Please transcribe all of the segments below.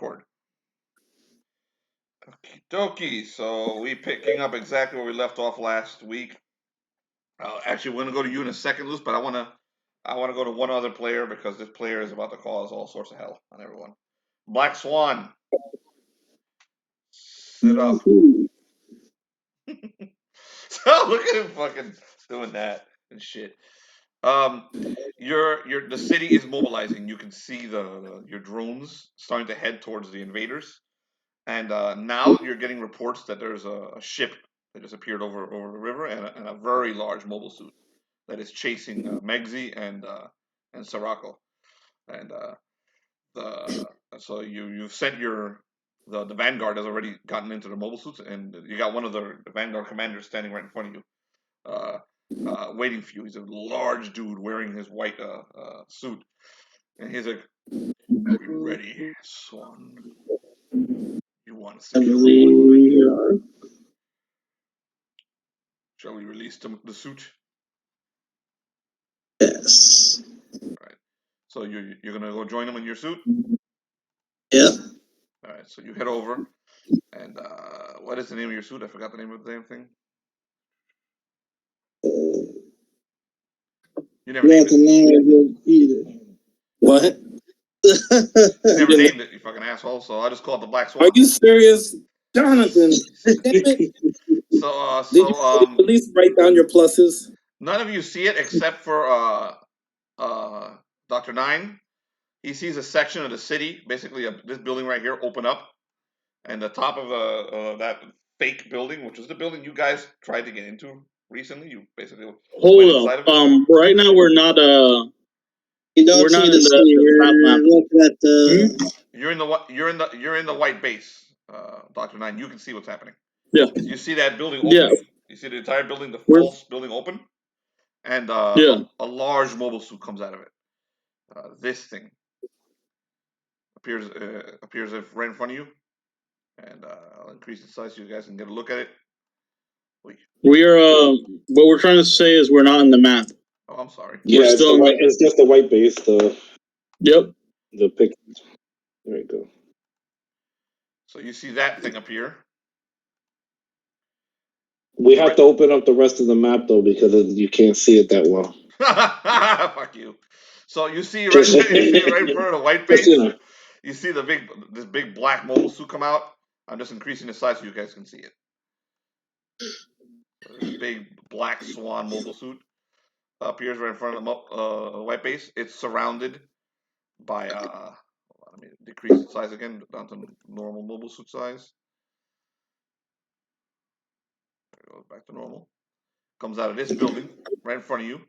record. Okie dokie. So we picking up exactly where we left off last week. Actually, we're gonna go to you in a second, Luce, but I wanna go to one other player because this player is about to cause all sorts of hell on everyone. Black Swan, sit up. So look at him fucking doing that and shit. The city is mobilizing. You can see your drones starting to head towards the invaders, and now you're getting reports that there's a ship that just appeared over the river and a very large mobile suit that is chasing Megsy and Sirocco, and so you've sent the Vanguard has already gotten into the mobile suits, and you got one of the Vanguard commanders standing right in front of you, waiting for you. He's a large dude wearing his white suit, and he's like, "Are you ready, Swan? You want to secure we are. Shall we release the suit?" Yes. All right. So you're gonna go join him in your suit? Yeah. All right. So you head over, and what is the name of your suit? I forgot the name of the damn thing. You never named the name of it either. What? You never named it, you fucking asshole. So I just call it the Black Swan. Are you serious, Jonathan? Damn it. Did you at least write down your pluses? None of you see it except for Dr. Nine. He sees a section of the city, basically this building right here, open up, and the top of that fake building, which is the building you guys tried to get into recently. You basically hold up. Right now we're not you don't see the city. We're looking at the. You're in the white base, Dr. Nine. You can see what's happening. Yeah. You see that building open. Yeah. You see the entire building, the false building open, and a large mobile suit comes out of it. This thing appears right in front of you, and I'll increase the size so you guys can get a look at it. We are. What we're trying to say is we're not in the map. Oh, I'm sorry. Yeah, it's just the white base. Yep. The pic. There you go. So you see that thing appear. We have to open up the rest of the map though because you can't see it that well. Fuck you. So you see right in front of the white base. You see this big black mobile suit come out. I'm just increasing the size so you guys can see it. So this big black Swan mobile suit appears right in front of the white base. It's surrounded by let me decrease the size again down to normal mobile suit size. There it goes back to normal. Comes out of this building right in front of you,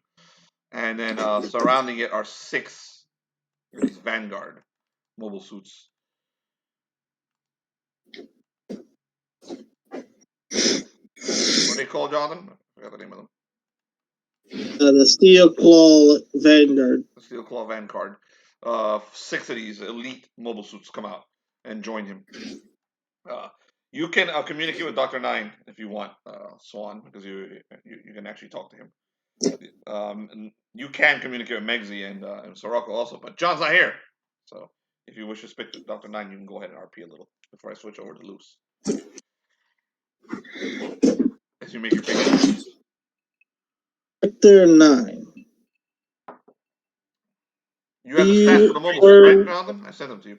and then surrounding it are 6 of these Vanguard mobile suits. What are they called, Jonathan? I forgot the name of them. The Steel Claw Vanguard. The Steel Claw Vanguard. 6 of these elite mobile suits come out and join him. You can communicate with Dr. Nine if you want, Swan, because you can actually talk to him. You can communicate with Megsy and Sirocco also, but John's not here. So if you wish to speak to Dr. Nine, you can go ahead and RP a little before I switch over to Luce. As you make your picture. Dr. 9. You have the stats for the mobile suit, right, Jonathan? I sent them to you.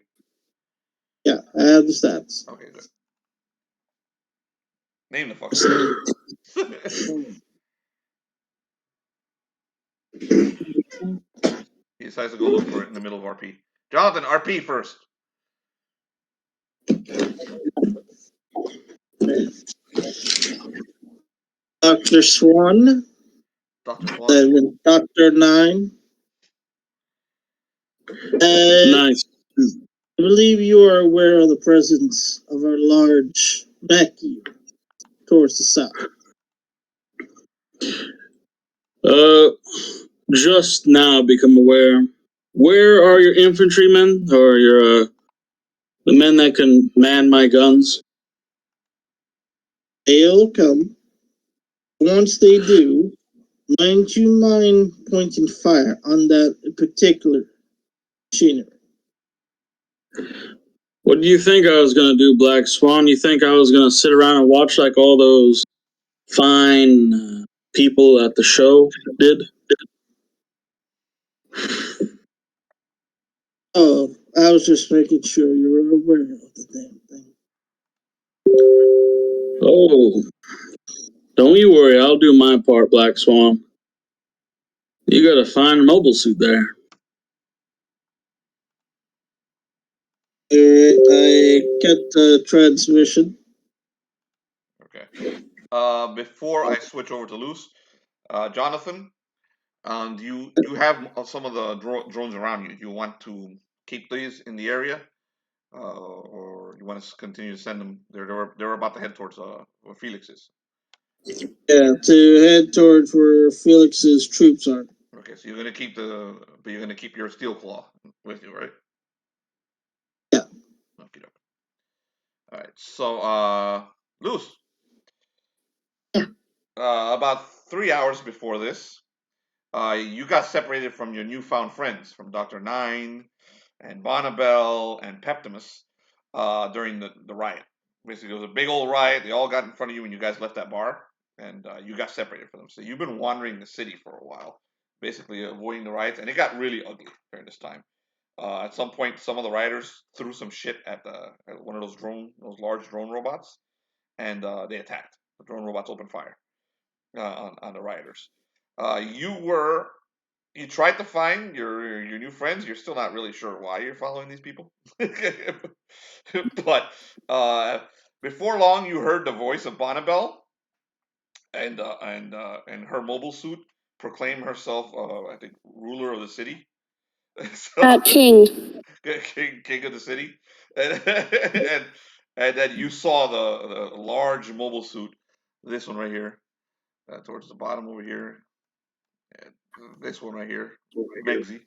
Yeah, I have the stats. Okay, good. Name the fucker. He decides to go look for it in the middle of RP. Jonathan, RP first. Dr. Swan. Dr. Swan. And Dr. 9. Nice. I believe you are aware of the presence of our large vacuum towards the south. Just now become aware. Where are your infantrymen or your the men that can man my guns? They'll come. Once they do, mind you mind pointing fire on that particular machinery. What do you think I was gonna do, Black Swan? You think I was gonna sit around and watch like all those fine people at the show did? Oh, I was just making sure you were aware of the damn thing. Oh, don't you worry. I'll do my part, Black Swan. You got a fine mobile suit there. Alright, I get the transmission. Okay. Before I switch over to Luce, Jonathan, do you have some of the drones around you? Do you want to keep these in the area, or you want to continue to send them? They're about to head towards where Felix is. Yeah, to head towards where Felix's troops are. Okay, so you're gonna keep your steel claw with you, right? Yeah. Okay. All right. So, Luz. Yeah. About 3 hours before this, you got separated from your newfound friends, from Dr. Nine and Bonabel and Peptimus, during the riot. Basically, it was a big old riot. They all got in front of you when you guys left that bar, and you got separated from them. So you've been wandering the city for a while, basically avoiding the riots, and it got really ugly during this time. At some point, some of the rioters threw some shit at one of those large drone robots, and they attacked. The drone robots opened fire on the rioters. You tried to find your new friends. You're still not really sure why you're following these people, but before long, you heard the voice of Bonabel, and her mobile suit proclaim herself, I think, ruler of the city. So, King. king of the city, and then you saw the large mobile suit, this one right here, towards the bottom over here, and this one right here, Megsy,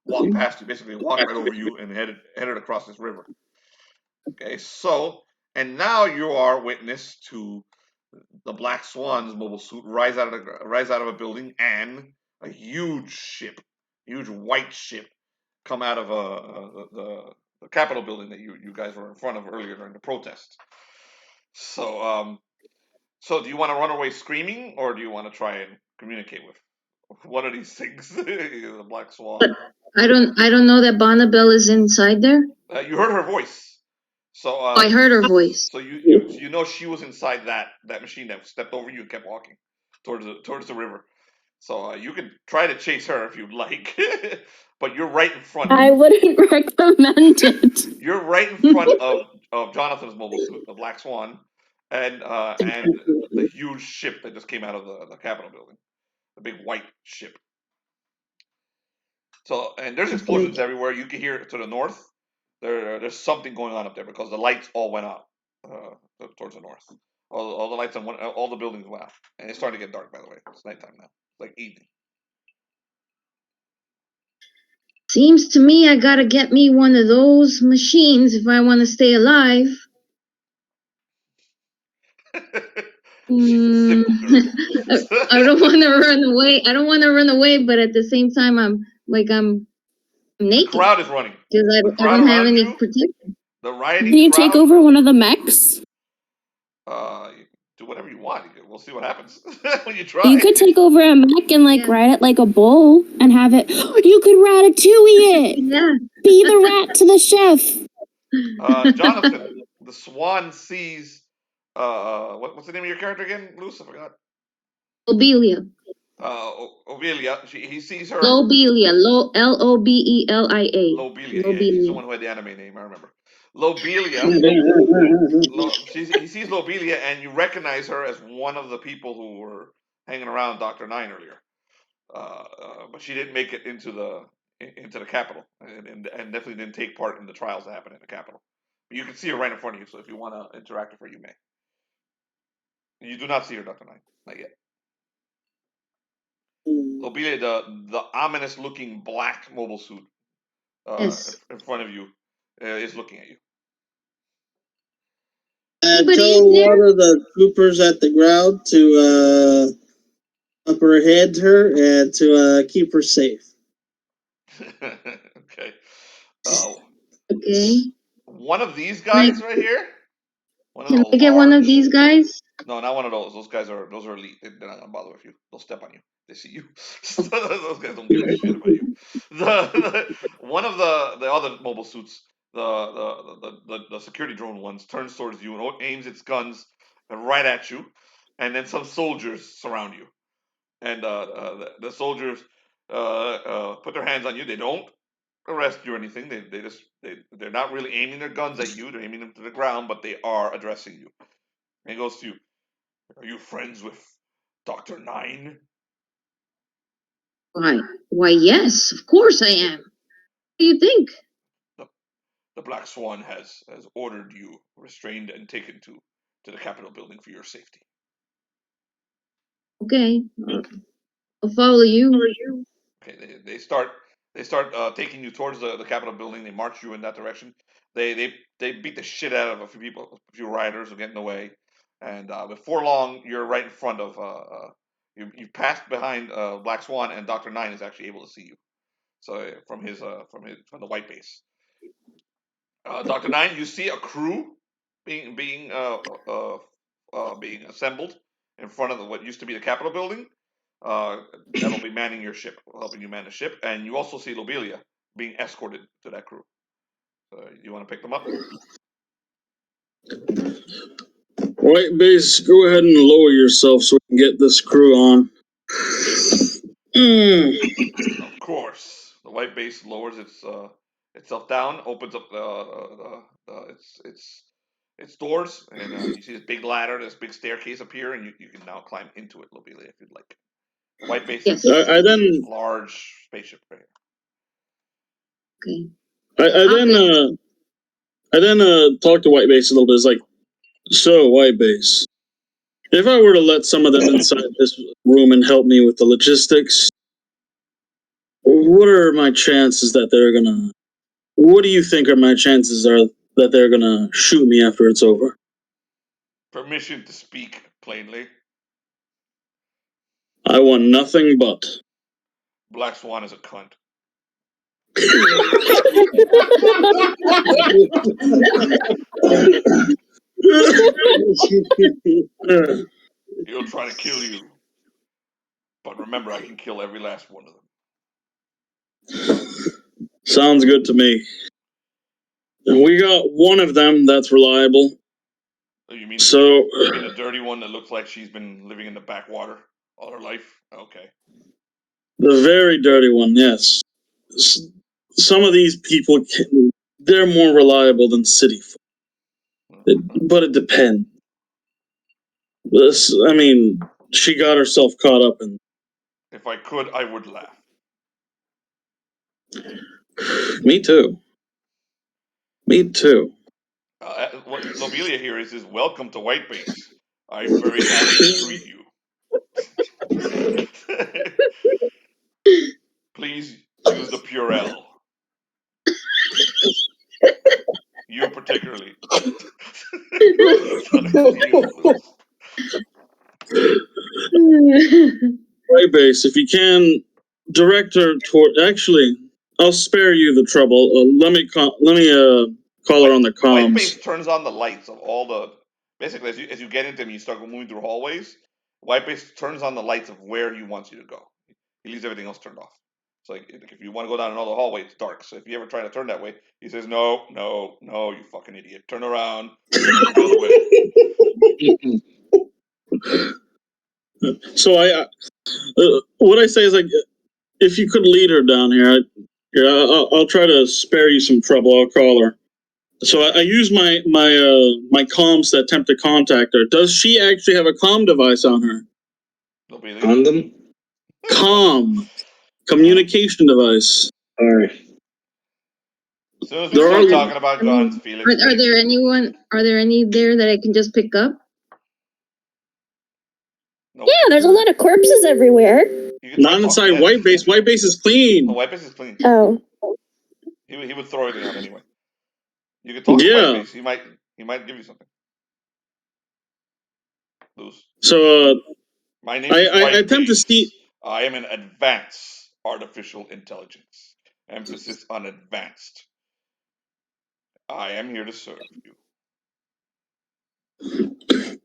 walked past you, basically walked right over you, and headed across this river. Okay, so, and now you are witness to the Black Swan's mobile suit rise out of a building, and a huge white ship, come out of the Capitol building that you guys were in front of earlier during the protest. So do you want to run away screaming, or do you want to try and communicate with one of these things, the Black Swan? I don't know that Bonabel is inside there. You heard her voice, so I heard her voice. so you know she was inside that machine that stepped over you and kept walking towards the river. So you can try to chase her if you'd like, but you're right in front. I wouldn't recommend it. You're right in front of Jonathan's mobile suit, the Black Swan, and the huge ship that just came out of the Capitol building, the big white ship. So, and there's explosions everywhere. You can hear it to the north. There's something going on up there because the lights all went out towards the north. All the lights on all the buildings went out, and it's starting to get dark. By the way, it's nighttime now. It's like evening. Seems to me I gotta get me one of those machines if I want to stay alive. She's a simple girl. I don't want to run away. I don't want to run away, but at the same time, I'm naked. The crowd is running. Because I don't have any protection. The rioting. Can you take over one of the mechs? You do whatever you want. We'll see what happens when you try. You could take over a mech and ride it like a bull and have it. You could ratatouille it. Yeah. Be the rat to the chef. Jonathan, the Swan sees. What's the name of your character again, Luce? I forgot. Lobelia. Lobelia. He sees her. Lobelia. Lobelia. Lobelia. Yeah, she's the one who had the anime name. I remember. Lobelia. He sees Lobelia, and you recognize her as one of the people who were hanging around Dr. Nine earlier. But she didn't make it into the Capitol, and definitely didn't take part in the trials that happened in the Capitol. But you can see her right in front of you, so if you want to interact with her, you may. You do not see her, Dr. Nine, not yet. Lobelia, the ominous-looking black mobile suit in front of you, is looking at you. Tell one of the troopers at the ground to apprehend her and to keep her safe. Okay. Okay. one of these guys right here. Can I get one of these guys? No, not one of those. Those are elite. They're not gonna bother with you. They'll step on you. They see you. Those guys don't give a shit about you. One of the other mobile suits, the security drone ones, turns towards you and aims its guns right at you, and then some soldiers surround you, and the soldiers put their hands on you. They don't arrest you or anything. They're not really aiming their guns at you. They're aiming them to the ground, but they are addressing you. And he goes to you. Are you friends with Dr. Nine? Why, yes, of course I am. What do you think? The Black Swan has ordered you restrained and taken to the Capitol building for your safety. Okay, I'll follow you. Okay, they start taking you towards the Capitol building. They march you in that direction. They beat the shit out of a few riders who get in the way, and before long, you're right in front of you passed behind Black Swan, and Dr. Nine is actually able to see you. So from the white base, Dr. Nine, you see a crew being assembled in front of what used to be the Capitol building. That'll be manning your ship, helping you man the ship, and you also see Lobelia being escorted to that crew. You want to pick them up? White base, go ahead and lower yourself so we can get this crew on. Of course, the white base lowers itself down, opens up its doors, and you see this big ladder, this big staircase up here, and you can now climb into it, Lobelia, if you'd like. The white base is I then large spaceship right here. Okay. I then talked to White Base a little bit. It's like, so White Base, if I were to let some of them inside this room and help me with the logistics, what are my chances that they're gonna? What do you think are my chances are that they're gonna shoot me after it's over? Permission to speak plainly. I want nothing but. Black Swan is a cunt. He'll try to kill you. But remember, I can kill every last one of them. Sounds good to me. We got one of them that's reliable. You mean you mean the dirty one that looks like she's been living in the backwater all her life? Okay. The very dirty one, yes. Some of these people, they're more reliable than city folk. But it depends. I mean, she got herself caught up in. If I could, I would laugh. Me too. What Lobelia here is welcome to White Base. I'm very happy to greet you. Please use the Purell. You particularly. White Base, if you can, direct her toward. Actually, I'll spare you the trouble. Let me call her on the comms. White Base turns on the lights of all the. Basically, as you get into them, you start moving through hallways. White Base turns on the lights of where he wants you to go. He leaves everything else turned off. So like, if you want to go down another hallway, it's dark. So if you ever try to turn that way, he says, "No, no, no, you fucking idiot! Turn around, move the other way." So what I say is like, if you could lead her down here, I'll try to spare you some trouble. I'll call her. So I use my comms to attempt to contact her. Does she actually have a comm device on her? Condom? Communication device. All right. As soon as we start talking about guns, Felix. Are there any there that I can just pick up? Nope. Yeah, there's a lot of corpses everywhere. Not inside White Base. White Base is clean. The White Base is clean. Oh. He would throw everything out anyway. You can talk to White Base. He might give you something. Lose. So my name is White I attempt Base. to see. I am an advanced artificial intelligence. Emphasis on advanced. I am here to serve you.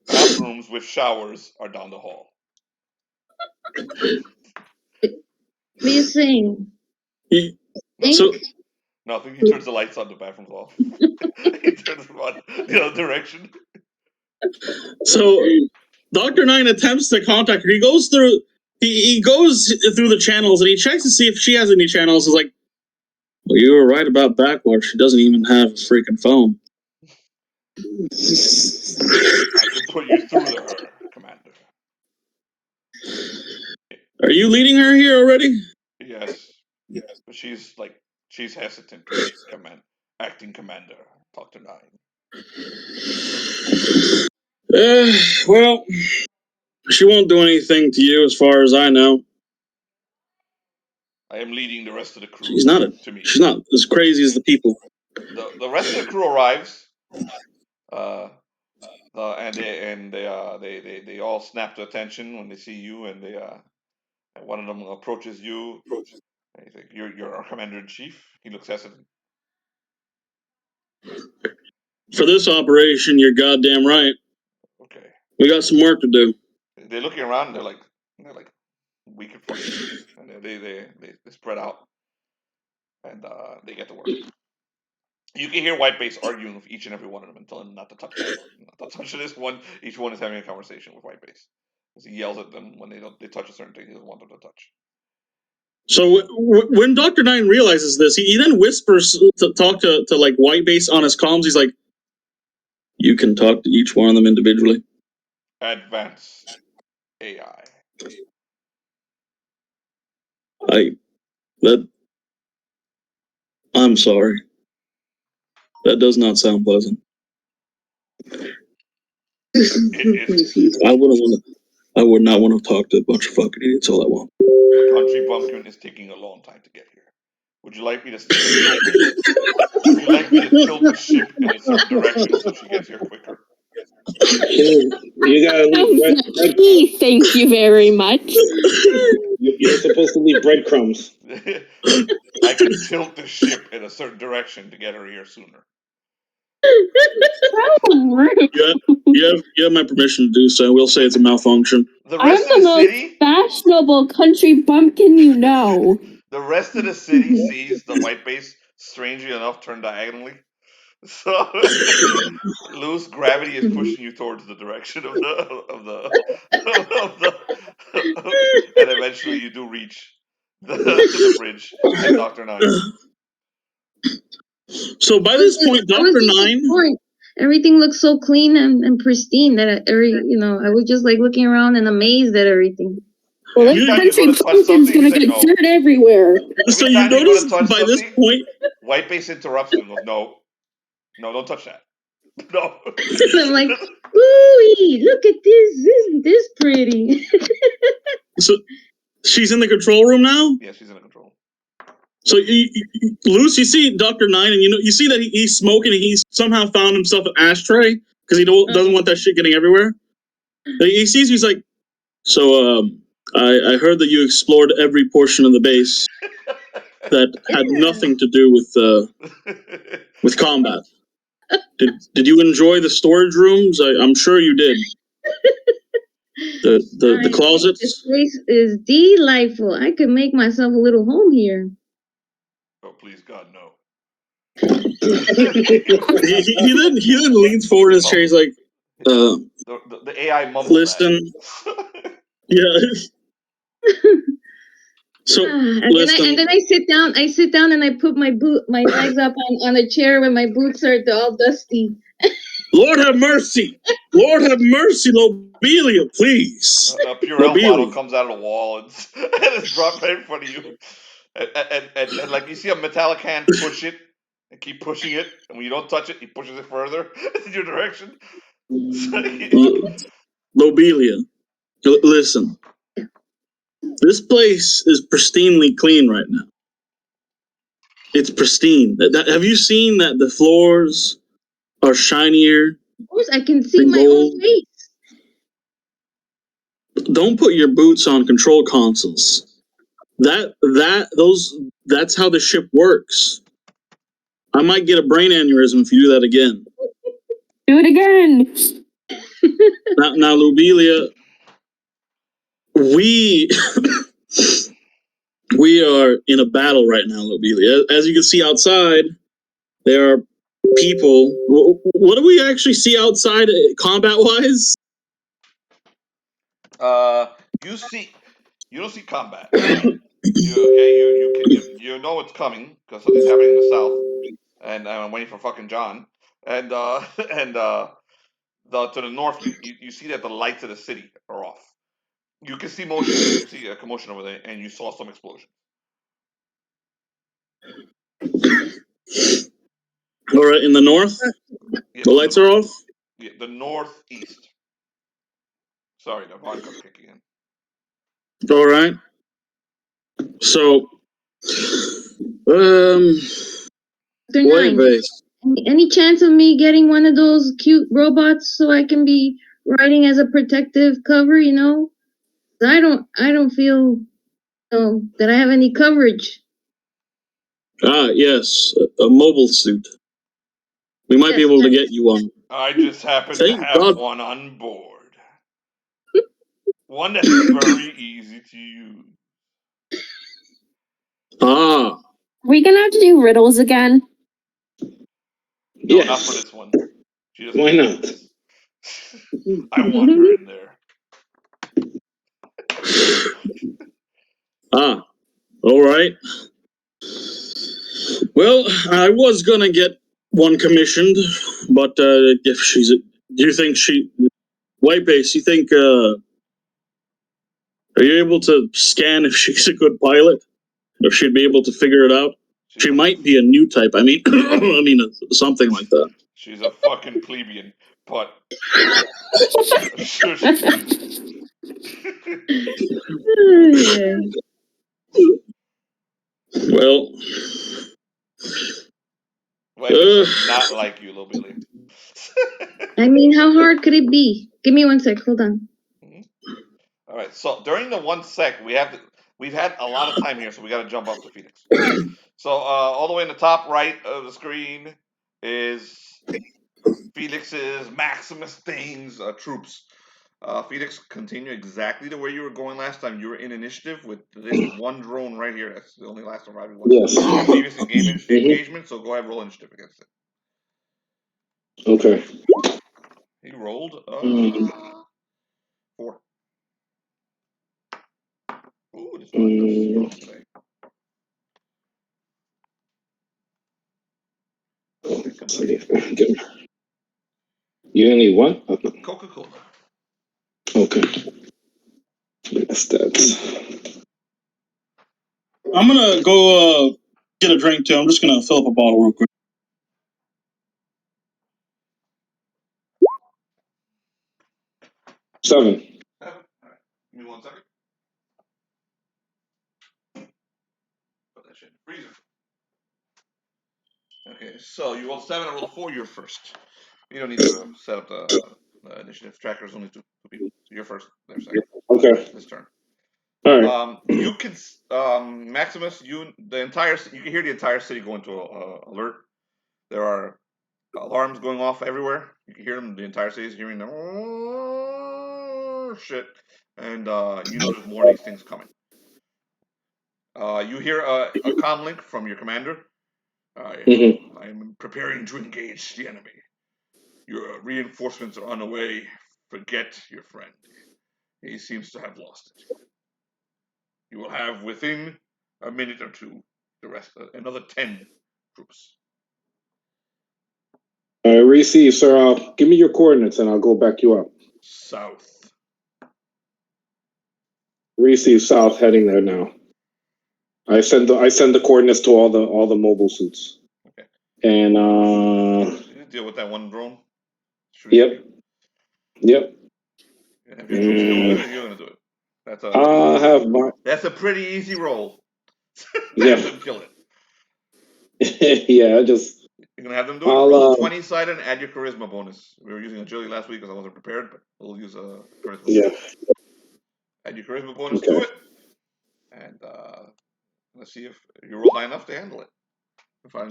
Bathrooms with showers are down the hall. What are you saying? So, Nothing. He turns the lights on, the bathroom's off. He turns them on the other direction. so Dr. Nine attempts to contact her. He goes through the channels and he checks to see if she has any channels. He's like, well, you were right about Backwater. She doesn't even have a freaking phone. I can put you through to her, Commander. Are you leading her here already? Yes. But she's hesitant to be acting commander, Dr. Nine. Well, she won't do anything to you as far as I know. I am leading the rest of the crew. She's not as crazy as the people. The rest of the crew arrives. They all snap to attention when they see you, and one of them approaches you. And he's like, "You're our commander in chief." He looks hesitant. For this operation, you're goddamn right. Okay. We got some work to do. They're looking around. They're like we can fix this, and they spread out, and they get to work. You can hear White Base arguing with each and every one of them and telling them not to touch that, not to touch this one. Each one is having a conversation with White Base. He yells at them when they touch a certain thing he doesn't want them to touch. So when Dr. Nine realizes this, he then whispers to talk to like White Base on his comms. He's like, you can talk to each one of them individually. Advanced AI. I'm sorry. That does not sound pleasant. I would not want to talk to a bunch of fucking idiots all at once. The country bumpkin is taking a long time to get here. Would you like me to tilt the ship in a certain direction so she gets here quicker? You gotta leave breadcrumbs. Thank you very much. You're supposed to leave breadcrumbs. I can tilt the ship in a certain direction to get her here sooner. You have my permission to do so. We'll say it's a malfunction. The rest of the city, fashionable country bumpkin you know. The rest of the city sees the White Base, strangely enough, turn diagonally. So loose gravity is pushing you towards the direction of the and eventually you do reach the bridge and Dr. Nine. So by this point, Dr. Nine, everything looks so clean and pristine that I was just like looking around and amazed at everything. Well, this country bumpkin's gonna get dirt everywhere. So you notice by this point, White Base interrupts him and goes, "No, don't touch that." No. I'm like, ooh, look at this! Isn't this pretty? So she's in the control room now? Yeah, she's in the control. So Luce, you see Dr. Nine, and you see that he's smoking, and he's somehow found himself an ashtray because he doesn't want that shit getting everywhere. And he sees, he's like, so I heard that you explored every portion of the base that had nothing to do with combat. Did you enjoy the storage rooms? I'm sure you did. The closets. This place is delightful. I could make myself a little home here. Oh, please, God, no. he then leans forward in his chair. He's like, the AI mumbles. Listen. Yeah. So and then I sit down and I put my legs up on a chair when my boots are all dusty. Lord have mercy, Lobelia, please. A Purell bottle comes out of the wall and it's dropped right in front of you. And like you see a metallic hand push it and keep pushing it, and when you don't touch it, he pushes it further in your direction. Lobelia, listen. This place is pristinely clean right now. It's pristine. Have you seen that the floors are shinier? Of course, I can see my own face. Don't put your boots on control consoles. That's how the ship works. I might get a brain aneurysm if you do that again. Do it again. Now, Lobelia, we are in a battle right now, Lobelia. As you can see outside, there are people. What do we actually see outside, combat-wise? You don't see combat. You know it's coming because something's happening in the south, and I'm waiting for fucking John. And and to the north, you see that the lights of the city are off. You can see motion. You can see a commotion over there, and you saw some explosion. All right, in the north, the lights are off. Yeah, the northeast. Sorry, the vodka's kicking in. All right. So, white base. Any chance of me getting one of those cute robots so I can be riding as a protective cover? You know, I don't feel that I have any coverage. Ah, yes, a mobile suit. We might be able to get you one. I just happen Thank to have God. one on board. One that's very easy to use. Ah. We gonna have to do riddles again? No, not for this one. Why not? I want her in there. Ah. All right. Well, I was gonna get one commissioned, but if she's, do you think White Base? You think are you able to scan if she's a good pilot? If she'd be able to figure it out? She might be a new type. I mean, something like that. She's a fucking plebeian, but sure she can. Well, White does not like you, Lobelia. I mean, how hard could it be? Give me 1 sec. Hold on. All right. So during the 1 sec, we've had a lot of time here, so we got to jump up to Phoenix. So all the way in the top right of the screen is Felix's Maximus Thane's troops. Felix, continue exactly the way you were going last time. You were in initiative with this one drone right here. That's the only last surviving one. Yes. Previous engagement, so go ahead, roll initiative against it. Okay. He rolled 4. Ooh, this vodka's strong today. You only what? Coca-Cola. Okay. That's that. I'm gonna go get a drink too. I'm just gonna fill up a bottle real quick. Seven. All right. Give me 1 second. Put that shit in the freezer. Okay, so you rolled 7, I rolled 4, you're first. You don't need to set up the initiative. Tracker's only two people. So you're first, they're second. Okay. This turn. All right. You can, Maximus, you can hear the entire city go into alert. There are alarms going off everywhere. You can hear them. The entire city is hearing them. Oh, shit. And you know there's more of these things coming. You hear a comm link from your commander. I am preparing to engage the enemy. Your reinforcements are on the way. Forget your friend. He seems to have lost it. You will have within a minute or two the rest, another 10 troops. Receive, sir. Give me your coordinates and I'll go back you up. South. Receive, south, heading there now. I send the coordinates to all the mobile suits. Okay. And you deal with that one drone. Yep. Yep. Have your troops do it, or you're gonna do it? That's a pretty easy roll. Yeah. Have them kill it. Yeah, you're gonna have them do it. Roll 20 sided and add your charisma bonus. We were using agility last week because I wasn't prepared, but we'll use a charisma. Yeah. Bonus. Add your charisma bonus to it, and let's see if you roll high enough to handle it.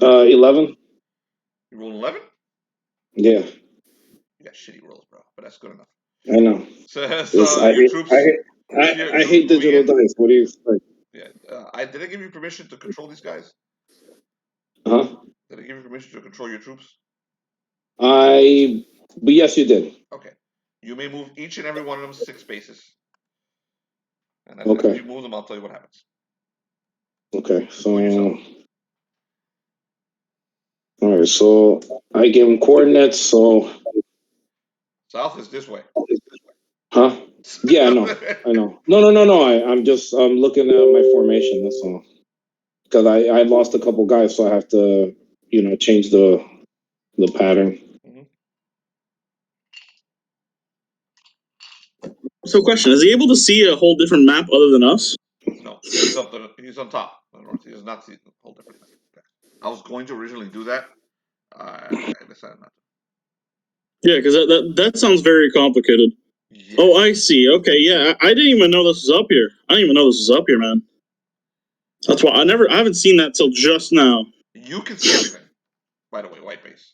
11. You roll 11? Yeah, You got shitty rolls, bro, but that's good enough. I know. So I your hate, troops. I hate, You see your I troops hate moving digital in. dice. What do you expect? Yeah. Did I give you permission to control these guys? Huh? Did I give you permission to control your troops? But yes, you did. Okay. You may move each and every one of them 6 spaces. And as Okay. you move them, I'll tell you what happens. Okay, so yourself. all right, so I gave him coordinates. So, South is this way. huh? Yeah, I know. No. I'm looking at my formation. That's all. Because I lost a couple guys, so I have to, change the pattern. So, question: is he able to see a whole different map other than us? No, he's up there. He's on top of the north. He does not see the whole different map. Okay. I was going to originally do that. I decided not to. Yeah, because that sounds very complicated. Yeah. Oh, I see. Okay, yeah, I didn't even know this was up here. I didn't even know this was up here, man. That's why I haven't seen that till just now. You can see everything. By the way, white base.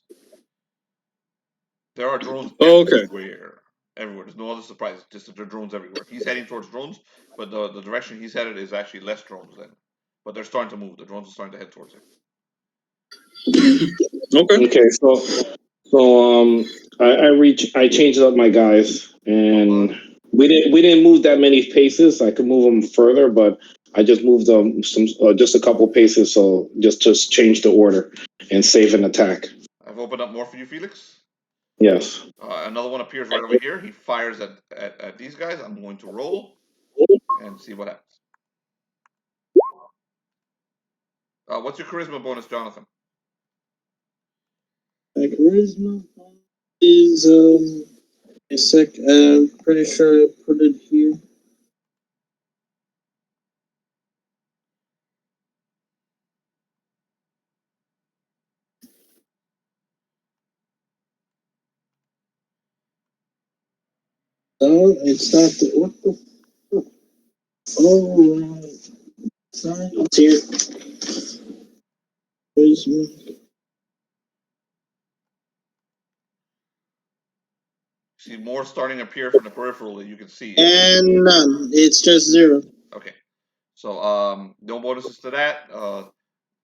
There are drones everywhere. Everywhere. There's no other surprise. Just that there are drones everywhere. He's heading towards drones, but the direction he's headed is actually less drones then. But they're starting to move. The drones are starting to head towards him. Okay. So I changed up my guys, and we didn't move that many paces. I could move them further, but I just moved them just a couple paces. So just change the order and save an attack. I've opened up more for you, Felix. Yes. Another one appears right over here. He fires at these guys. I'm going to roll and see what happens. What's your charisma bonus, Jonathan? My charisma is a sec. I'm pretty sure I put it here. No, it's not. What the fuck? Oh, sorry, it's here. Charisma. See more starting to appear from the peripheral that you can see. And none. It's just 0. Okay. So no bonuses to that.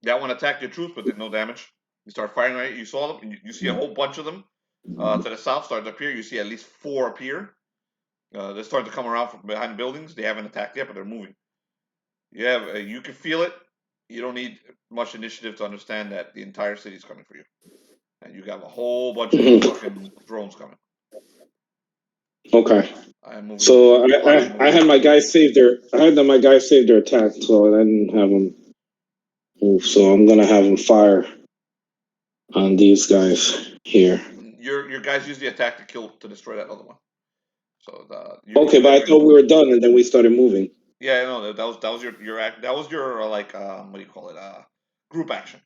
That one attacked your troops, but did no damage. You start firing at it. You saw them. You see a whole bunch of them to the south start to appear. You see at least 4 appear. They're starting to come around from behind the buildings. They haven't attacked yet, but they're moving. You can feel it. You don't need much initiative to understand that the entire city is coming for you, and you got a whole bunch of fucking drones coming. Okay. So I had my guys save their attack, so I didn't have them move. So I'm gonna have them fire on these guys here. Your guys use the attack to destroy that other one. So okay, but I thought we were done, and then we started moving. Yeah, no, that was your act. That was your what do you call it? Group action.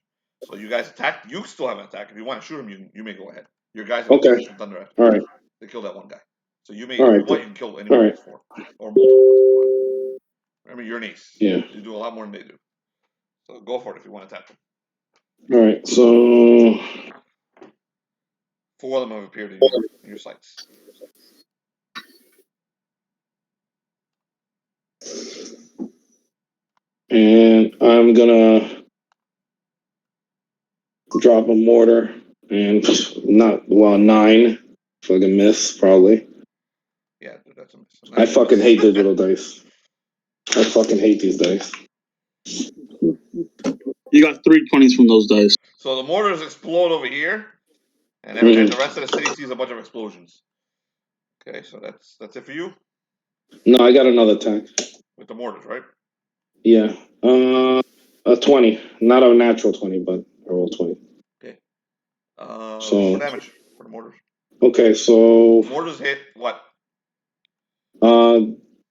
So you guys attacked. You still have an attack. If you want to shoot him, you may go ahead. Your guys have thunder attack. All right. They killed that one guy. So you may, if you want, you can kill any one of those 4 or multiple ones if you want. Remember, you're an ace. Yeah. You do a lot more than they do. So go for it if you want to attack them. All right. So 4 of them have appeared in your sights. And I'm gonna drop a mortar and 9. Fucking miss probably. Yeah, that's a miss. I fucking hate digital dice. I fucking hate these dice. You got 3 20s from those dice. So the mortars explode over here, and and the rest of the city sees a bunch of explosions. Okay, so that's it for you. No, I got another attack. With the mortars, right? Yeah. A 20. Not a natural 20, but I rolled 20. Okay. So damage for the mortars. Okay, so mortars hit what?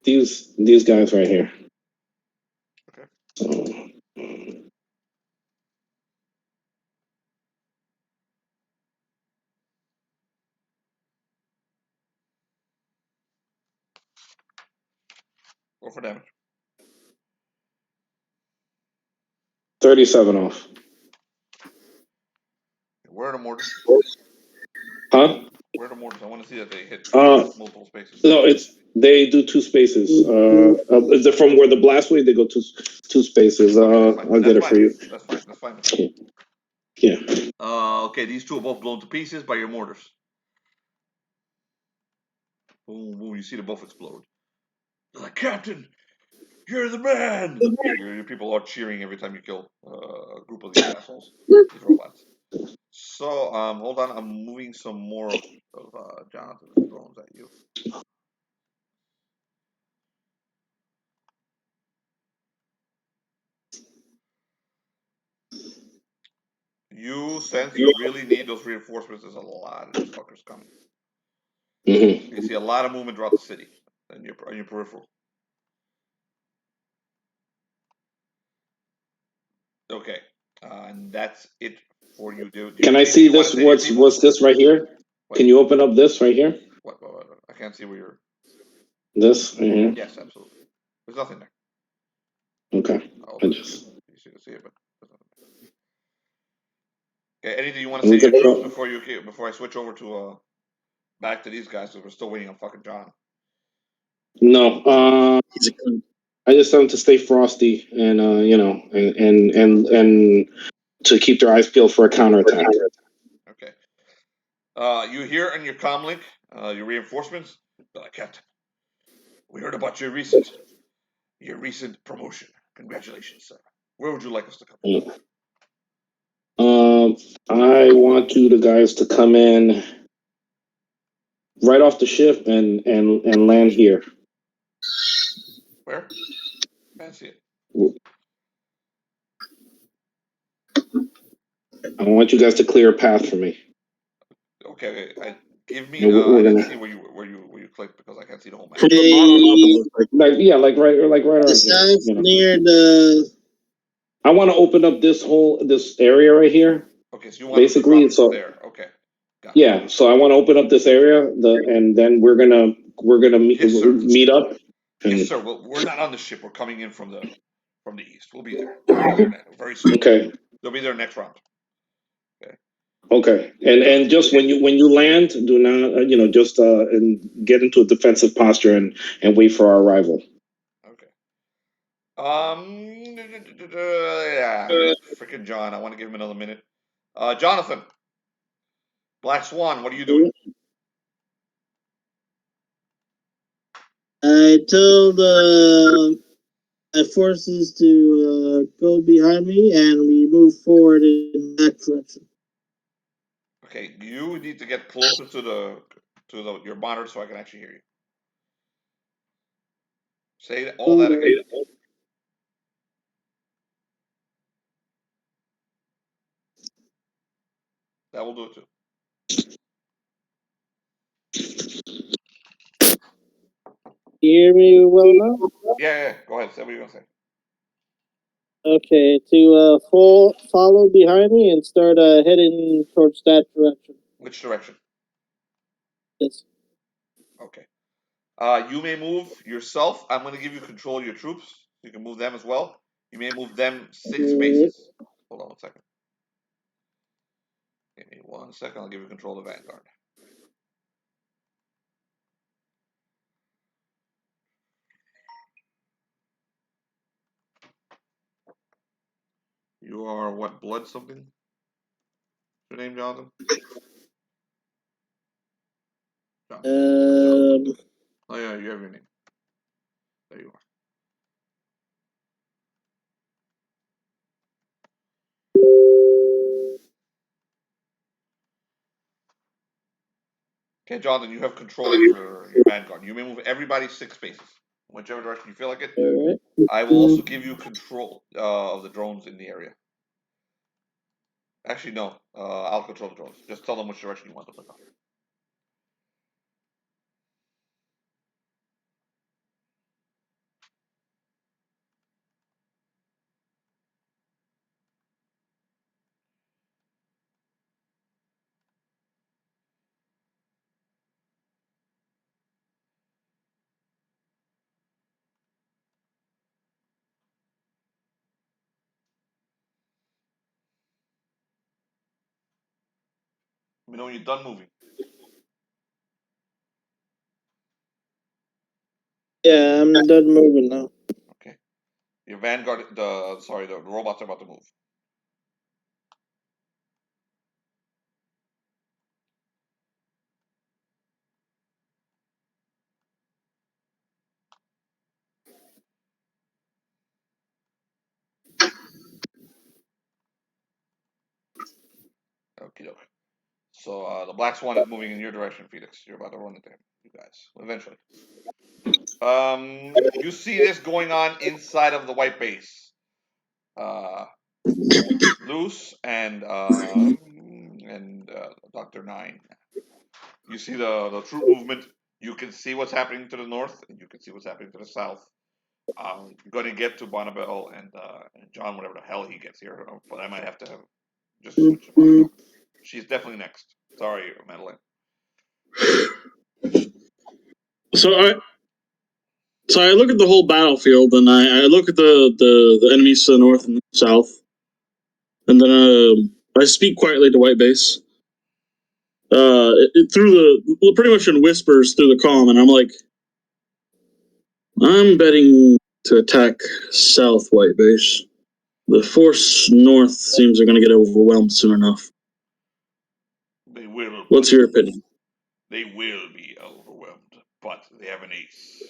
These guys right here. Okay. So, Go for damage. 37 off. Where are the mortars? Huh? Where are the mortars? I want to see that they hit multiple spaces. No, they do 2 spaces. From where the blast wave, they go two spaces. Okay, I'll get it for you. That's fine. Yeah. Okay, these two are both blown to pieces by your mortars. Boom, boom. You see them both explode. They're like, Captain, you're the man. Your people are cheering every time you kill a group of these assholes, these robots. So, hold on. I'm moving some more of Jonathan's drones at you. You sense you really need those reinforcements. There's a lot of these fuckers coming. Mm-hmm. You see a lot of movement throughout the city on your peripheral. Okay, and that's it for you. Can I see this? What's this right here? What? Can you open up this right here? What? I can't see where you're. This right here? Yes, absolutely. There's nothing there. Okay. You should see it, but there's nothing there. Okay, anything you want to say to your troops before I switch over to back to these guys because we're still waiting on fucking John. No. I just tell them to stay frosty and and to keep their eyes peeled for a counterattack. Okay. You hear on your comlink, your reinforcements. They're like, Captain, we heard about your recent promotion. Congratulations, sir. Where would you like us to come? I want you the guys to come in right off the ship and land here. Where? Can't see it. I want you guys to clear a path for me. Okay. Give me. We're I didn't gonna see where you clicked because I can't see the whole map. From the bottom up, like right around here. You know. Near the. I want to open up this area right here. Okay, so you want basically to there. Okay. Got it. Yeah, so I want to open up this area, and then we're gonna meet up. Yes, sir. Well, we're not on the ship. We're coming in from the east. We'll be there. We'll be there very soon. Okay. They'll be there next round. Okay, and just when you land, do not just and get into a defensive posture and wait for our arrival. Okay. Yeah, freaking John. I want to give him another minute. Jonathan, Black Swan, what are you doing? I told my forces to go behind me, and we move forward in that direction. Okay, you need to get closer to your monitor so I can actually hear you. Say all that again. That will do it too. Hear me well enough? Yeah. Go ahead. Say what you're gonna say. Okay, to follow behind me and start heading towards that direction. Which direction? This. Okay. You may move yourself. I'm going to give you control of your troops. You can move them as well. You may move them 6 spaces. Hold on 1 second. Give me 1 second. I'll give you control of Vanguard. You are what? Blood something? Your name, Jonathan? Jonathan. Oh yeah, you have your name. There you are. Okay, Jonathan, you have control of your Vanguard. You may move everybody 6 spaces, whichever direction you feel like it. Alright. I will also give you control of the drones in the area. Actually, no. I'll control the drones. Just tell them which direction you want them to go. Let me know when you're done moving. Yeah, I'm done moving now. Okay. Your vanguard, the robots are about to move. Okay, okay. So the black swan is moving in your direction, Felix. You're about to run into him, you guys, eventually. You see this going on inside of the white base. Loose and Dr. Nine. You see the troop movement. You can see what's happening to the north, and you can see what's happening to the south. You're going to get to Bonabel and John, whatever the hell he gets here, but I might have to have just switch to Bonabel. She's definitely next. Sorry, Madeline. So I look at the whole battlefield, and I look at the enemies to the north and the south, and then I speak quietly to White Base. Pretty much in whispers through the comm, and I'm like, I'm betting to attack South White Base. The force north seems they're going to get overwhelmed soon enough. They will. What's your opinion? They will be overwhelmed, but they have an ace.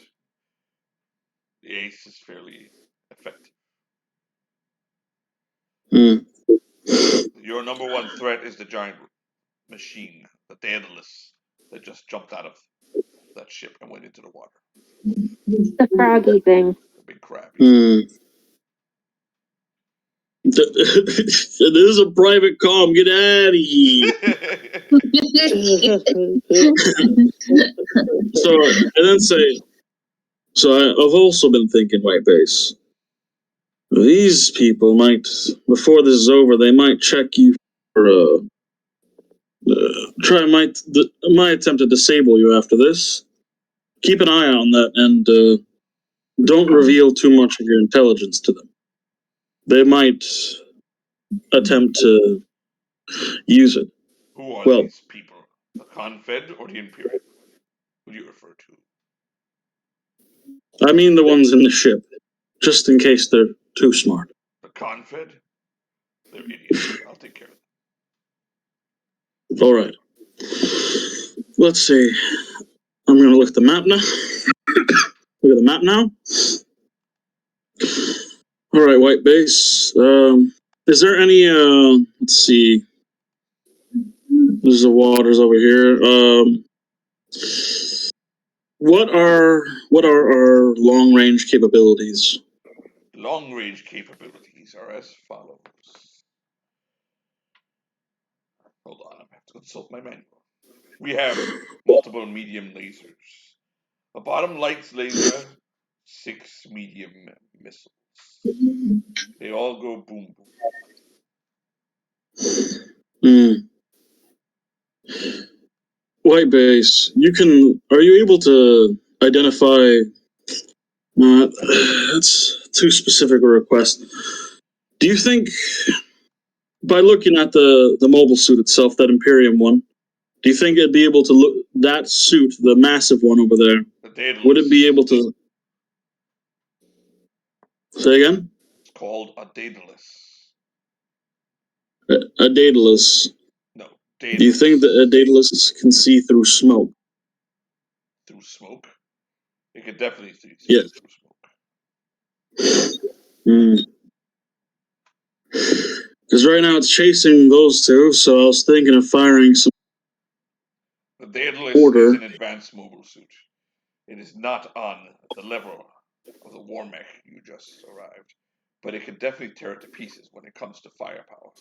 The ace is fairly effective. Your number one threat is the giant machine, the Daedalus, that just jumped out of that ship and went into the water. The froggy thing. The big crab. It is a private comm. Get out of here. I've also been thinking, White Base. These people might, before this is over, they might check you for might attempt to disable you after this. Keep an eye on that, and don't reveal too much of your intelligence to them. They might attempt to use it. Who are these people? The Confed or the Imperium? Who do you refer to? I mean the ones in the ship, just in case they're too smart. The Confed? They're idiots. I'll take care of them. All right. Let's see. I'm going to look at the map now. Look at the map now. All right, White Base. Is there any? Let's see. There's the waters over here. What are our long range capabilities? Long range capabilities are as follows. Hold on, I have to consult my manual. We have multiple medium lasers. A bottom lights laser, 6 medium missiles. They all go boom boom. White Base, are you able to identify? That's too specific a request. Do you think, by looking at the mobile suit itself, that Imperium one, do you think it'd be able to look that suit, the massive one over there? Would it be able to? Say again? It's called a Daedalus. A Daedalus. No, Daedalus. Do you think that a Daedalus can see through smoke? Through smoke? It could definitely see through smoke. Because right now it's chasing those two, so I was thinking of firing some. The Daedalus is an advanced mobile suit. It is not on the level of the war mech you just arrived, but it can definitely tear it to pieces when it comes to firepower.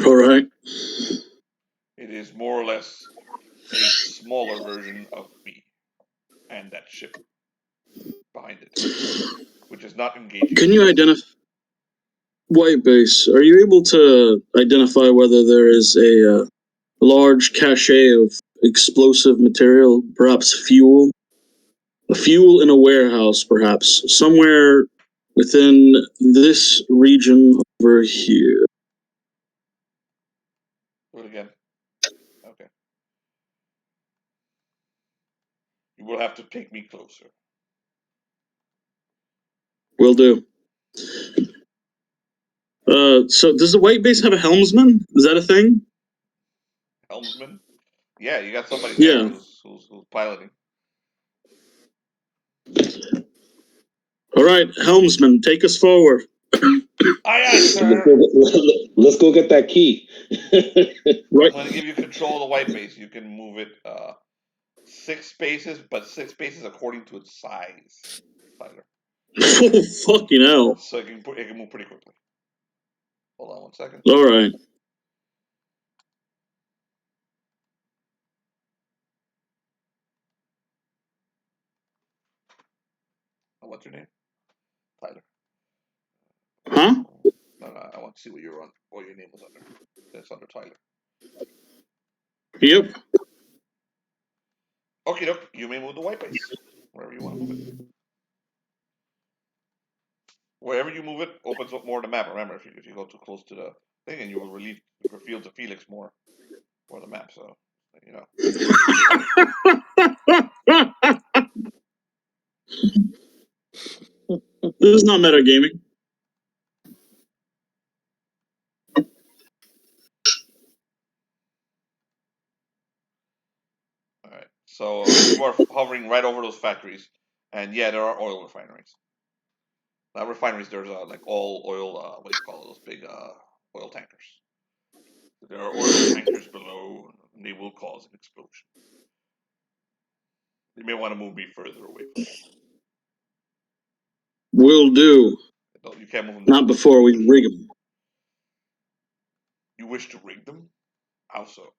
All right. It is more or less a smaller version of me and that ship behind it, which is not engaging. Can you identify? White Base, are you able to identify whether there is a large cache of explosive material, perhaps fuel? A fuel in a warehouse, perhaps, somewhere within this region of over here. Do it again. Okay. You will have to take me closer. Will do. So does the white base have a helmsman? Is that a thing? Helmsman? Yeah, you got somebody there who's piloting. All right, helmsman, take us forward. Aye, sir. Let's go get that key. Right. I'm going to give you control of the white base. You can move it 6 spaces, but 6 spaces according to its size. Tyler. Oh, fucking hell. So it can move pretty quickly. Hold on 1 second. All right. What's your name? Tyler. Huh? No, I want to see what your name was under. It's under Tyler. Yep. Okay, look, you may move the white base wherever you want to move it. Wherever you move it opens up more of the map. Remember, if you go too close to the thing, and you will relieve the fields of Felix more the map. So you know. This is not metagaming. All right. So you are hovering right over those factories, and yeah, there are oil refineries. Not refineries. There's like all oil. What do you call those big oil tankers? There are oil tankers below, and they will cause an explosion. You may want to move me further away from them. Will do. No, you can't move them. Not before we rig them. You wish to rig them? How so?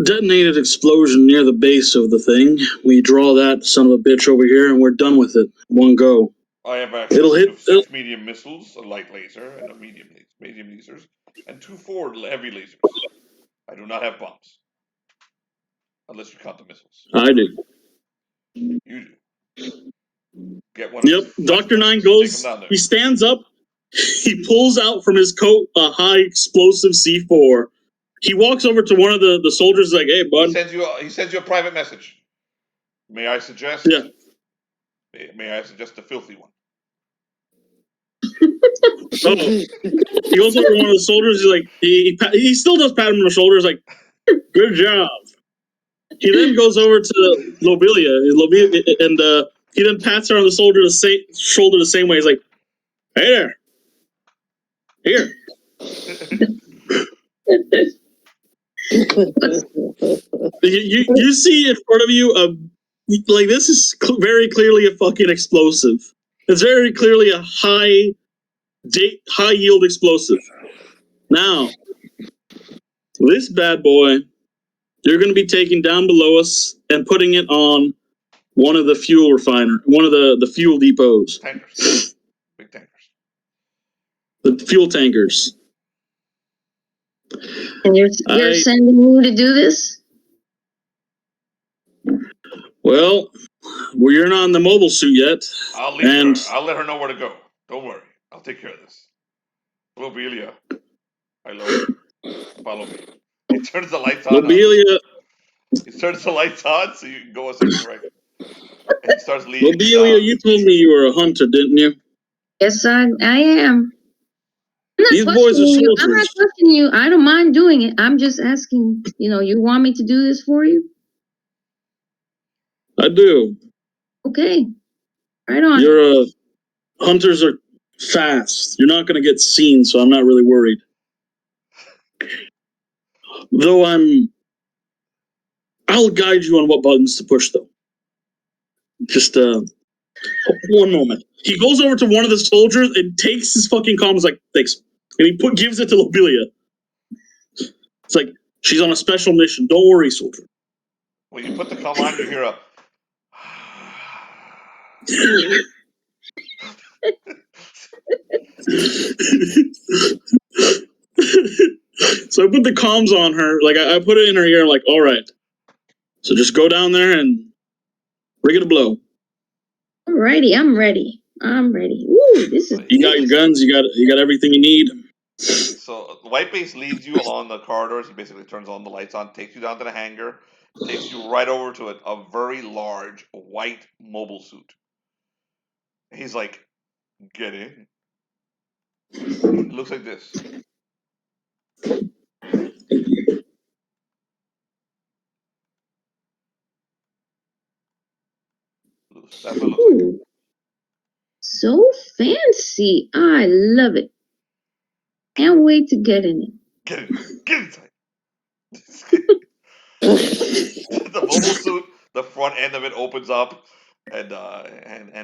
Detonated explosion near the base of the thing. We draw that son of a bitch over here, and we're done with it. One go. I have access It'll hit to 6 medium missiles, a light laser, and a medium lasers, and 2 forward heavy lasers. I do not have bombs. Unless you count the missiles. I do. You do. Get one of Yep. these Dr. Nine flashbangs, goes, take them down there. he stands up, he pulls out from his coat a high explosive C4. He walks over to one of the soldiers like, hey, bud. He sends you a private message. May I suggest? Yeah. May I suggest a filthy one? Oh. He goes over to one of the soldiers. He's like, he still does pat him on the shoulder. He's like, good job. He then goes over to Lobelia, and he then pats her on the shoulder the same way. He's like, hey there. Here. You see in front of you like this is very clearly a fucking explosive. It's very clearly a high yield explosive. Now, this bad boy, you're going to be taking down below us and putting it on one of the fuel the fuel depots. Tankers. Big tankers. The fuel tankers. And you're sending me to do this? Well, you're not in the mobile suit yet. I'll leave her. I'll let her know where to go. Don't worry. I'll take care of this. Lobelia, I love you. Follow me. He turns the lights on. Lobelia. He turns the lights on so you can go a certain direction. And he starts leading Lobelia, you told me you were a hunter, didn't you? Yes, I am. These boys are soldiers. I'm not questioning you. I don't mind doing it. I'm just asking, you want me to do this for you? I do. Okay. Right on. Hunters are fast. You're not going to get seen, so I'm not really worried. Though I'll guide you on what buttons to push, though. Just, one moment. He goes over to one of the soldiers and takes his fucking comms like, thanks. And he gives it to Lobelia. It's like, she's on a special mission. Don't worry, soldier. When you put the comm on, you hear a... So I put the comms on her. Like, I put it in her ear. I'm like, all right. So just go down there and rig it a blow. Alrighty, I'm ready. Woo! Ooh, this is. You got your guns. You got everything you need. So the white base leads you along the corridors. He basically turns on the lights on, takes you down to the hangar, takes you right over to a very large white mobile suit. He's like, get in. It looks like this. That's what it looks like. Ooh, so fancy. I love it. Can't wait to get in it. Get in. Get inside. The mobile suit, the front end of it opens up, and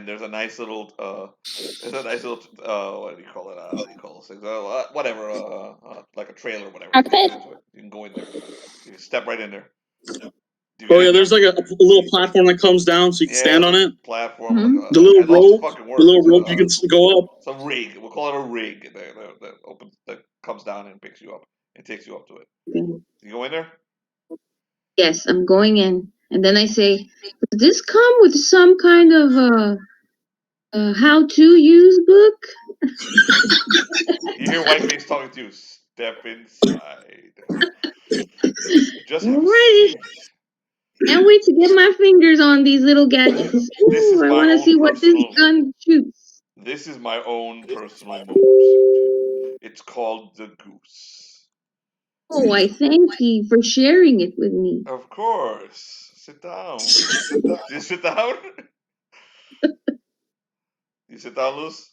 there's a nice little what do you call it? What do you call those things? Whatever, like a trailer, or whatever. Cockpit? You can go in there. You can step right in there. Oh yeah, there's like a little platform that comes down so you can stand on it. Platform. Mhm. The little rope, fucking work. the little rope you can go up. It's a rig. We'll call it a rig that opens, that comes down and picks you up and takes you up to it. Okay. You go in there. Yes, I'm going in, and then I say, "Does this come with some kind of how-to use book?" You hear Whiteface talking to you. Step inside. Just have a Alrighty. seat. Can't wait to get my fingers on these little gadgets. This is Ooh, I my want to own see what this personal. gun shoots. This is my own personal mobile suit. It's called the Goose. Oh, I thank you for sharing it with me. Of course. Sit down. Do you sit down? You sit down, Luz?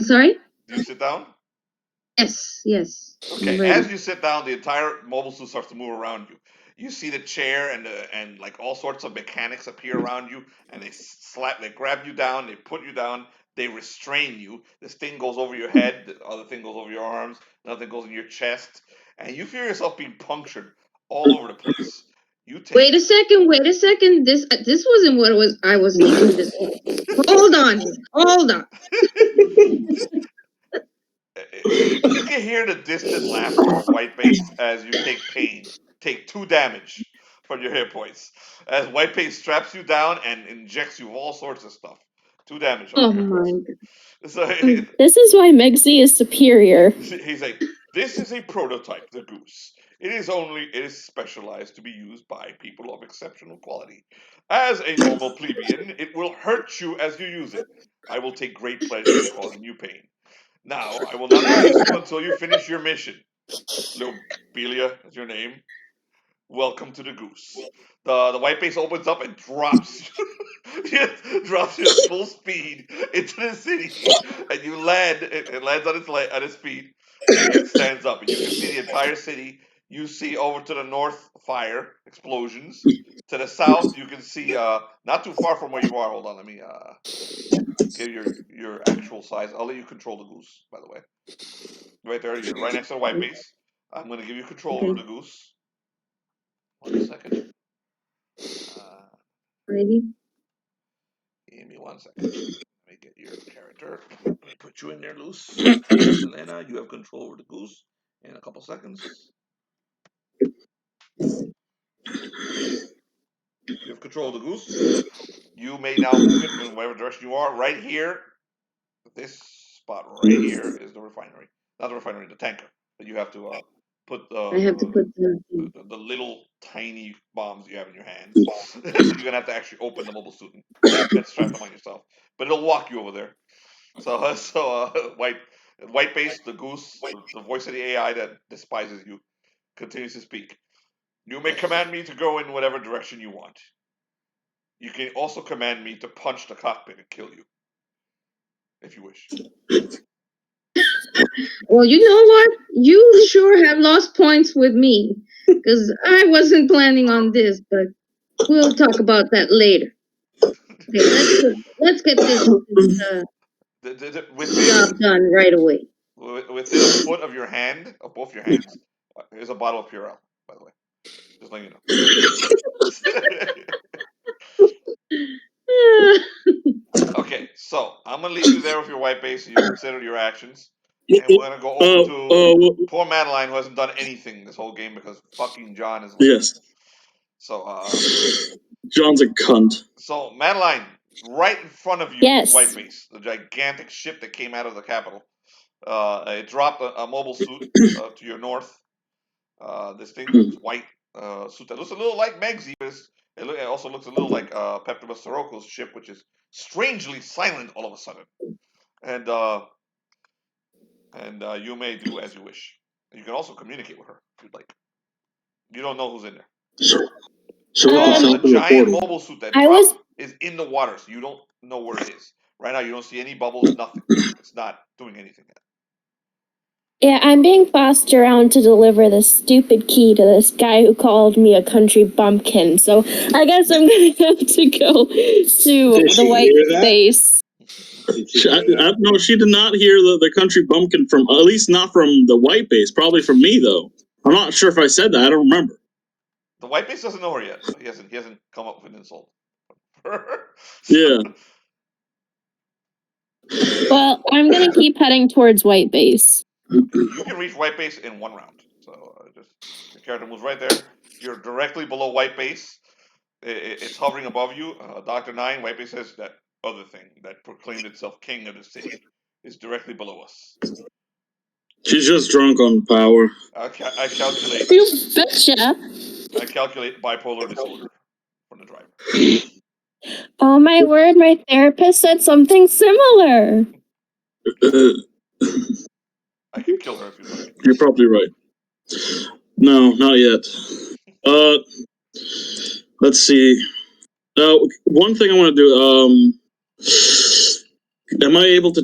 Sorry? Do you sit down? Yes. Okay. I'm ready. As you sit down, the entire mobile suit starts to move around you. You see the chair and like all sorts of mechanics appear around you, and they grab you down, they put you down, they restrain you. This thing goes over your head, the other thing goes over your arms, another thing goes in your chest, and you feel yourself being punctured all over the place. You take. Wait a second. This wasn't what I was intended. Hold on. You can hear the distant laughter of Whiteface as you take 2 damage from your hit points. As Whiteface straps you down and injects you with all sorts of stuff. 2 damage from Oh your hit my points. god. So This is why Megsy is superior. he's like, this is a prototype, the Goose. It is specialized to be used by people of exceptional quality. As a normal plebeian, it will hurt you as you use it. I will take great pleasure in causing you pain. Now, I will not release you until you finish your mission. Lobelia is your name. Welcome to the Goose. The white base opens up and drops you, drops you at full speed into the city, and you land. It lands on its feet, and stands up, and you can see the entire city. You see over to the north fire explosions. To the south, you can see not too far from where you are. Hold on, let me give your actual size. I'll let you control the Goose, by the way. Right there, you're right next to the white base. I'm going to give you control over the Goose. 1 second. Ready? Give me 1 second. Let me get your character. Let me put you in there, Luz. Elena, you have control over the Goose in a couple seconds. You have control of the Goose. You may now move it in whatever direction you are. Right here, this spot right here is the refinery. Not the refinery, the tanker. That you have to put I have to put the little tiny bombs you have in your hands. You're gonna have to actually open the mobile suit and strap them on yourself. But it'll walk you over there. So white base, the Goose, the voice of the AI that despises you, continues to speak. You may command me to go in whatever direction you want. You can also command me to punch the cockpit and kill you, if you wish. Well, you know what? You sure have lost points with me, because I wasn't planning on this, but we'll talk about that later. Okay, let's get this job done right away. Within a foot of your hand, of both your hands, is a bottle of Purell, by the way. Just letting you know. Okay, so I'm gonna leave you there with your white base, so you consider your actions, and we're gonna go over to poor Madeline, who hasn't done anything this whole game because fucking John is late. Yes. So John's a cunt. So Madeline, Right in front of you Yes. is White Base, the gigantic ship that came out of the capital. It dropped a mobile suit to your north. This thing, this white suit that looks a little like Megsy, but it also looks a little like Peptimus Soroko's ship, which is strangely silent all of a sudden. And you may do as you wish. You can also communicate with her if you'd like. You don't know who's in there. So we can The sell through a giant portal. mobile suit that I dropped was- is in the water, so you don't know where it is. Right now, you don't see any bubbles, nothing. It's not doing anything yet. Yeah, I'm being bossed around to deliver this stupid key to this guy who called me a country bumpkin. So I guess I'm gonna have to go to the White Base. No, she did not hear the country bumpkin from, at least not from the White Base. Probably from me though. I'm not sure if I said that. I don't remember. The White Base doesn't know her yet, so he hasn't come up with an insult. Yeah. Well, I'm gonna keep heading towards White Base. You can reach White Base in 1 round. So just your character moves right there. You're directly below White Base. It's hovering above you. Dr. 9, White Base says that other thing that proclaimed itself king of the city is directly below us. She's just drunk on power. I calculate. You betcha. I calculate bipolar disorder from the driver. Oh my word, my therapist said something similar. I can kill her if you'd like. You're probably right. No, not yet. Let's see. One thing I want to do. Am I able to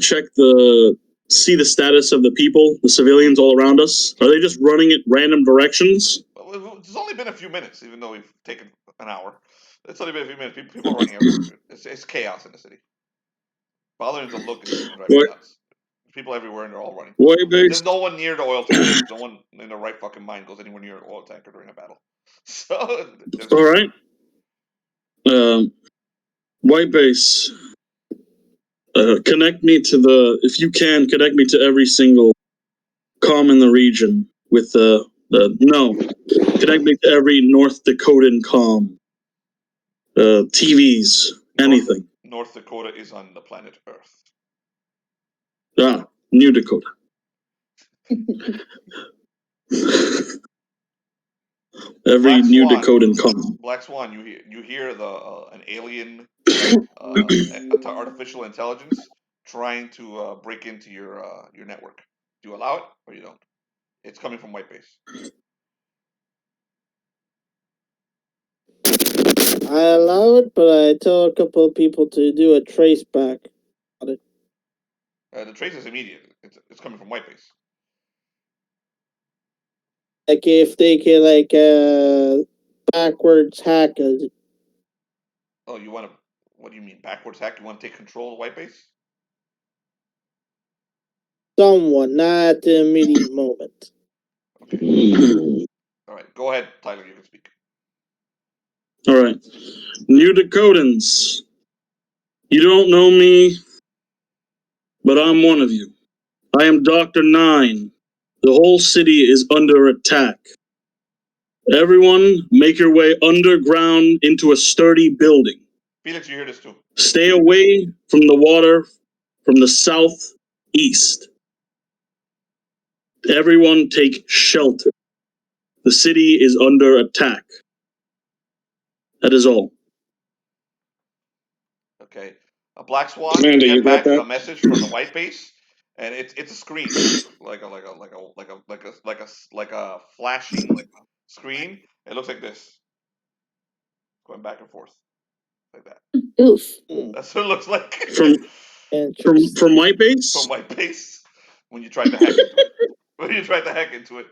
see the status of the people, the civilians all around us? Are they just running in random directions? It's only been a few minutes, even though we've taken an hour. It's only been a few minutes. People are running everywhere. It's chaos in the city. Bothering to look is driving me nuts. There's people everywhere and they're all running. There's no one near the oil tanker. No one in their right fucking mind goes anywhere near an oil tanker during a battle. So, all right. White Base. Connect me to if you can, connect me to every single comm in the region with connect me to every North Dakotan comm. TVs, anything. North Dakota is on the planet Earth. New Dakota. Every New Dakotan comm. Black Swan, you hear an alien artificial intelligence trying to break into your network. Do you allow it or you don't? It's coming from White Base. I allow it, but I tell a couple of people to do a trace back on it. The trace is immediate. It's coming from White Base. Like if they can backwards hack it. Oh, you want to? What do you mean backwards hack? You want to take control of White Base? Someone, not at the immediate moment. Okay. All right, go ahead, Tyler. You can speak. All right, New Dakotans. You don't know me, but I'm one of you. I am Dr. 9. The whole city is under attack. Everyone, make your way underground into a sturdy building. Felix, you hear this too. Stay away from the water from the southeast. Everyone take shelter. The city is under attack. That is all. Okay. A Black Swan Commander, you got that? a message from the White Base, and it's a screen, like a flashing screen. It looks like this, going back and forth, like that. Oof. That's what it looks like. From White Base? From White Base, when you tried to hack into it. When you tried to hack into it.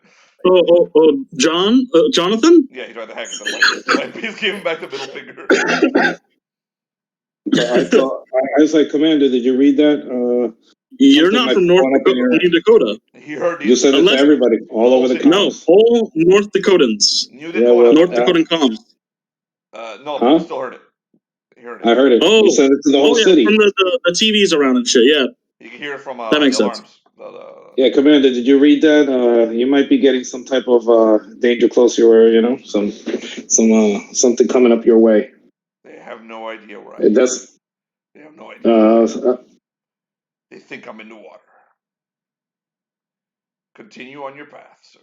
Oh, Jonathan? Yeah, he tried to hack into the White Base. Gave him back the middle finger. I was like, Commander, did you read that? You're not from New Dakota. He heard you said it to everybody, all over the comms. No, all North Dakotans. North Dakotan comms. No, but you still heard it. I heard it. Oh, you sent it to the whole city. From the TVs around and shit, yeah. You can hear it from that makes sense. Yeah, Commander, did you read that? You might be getting some type of danger close your, something coming up your way. They have no idea where I am. They have no idea. They think I'm in the water. Continue on your path, sir.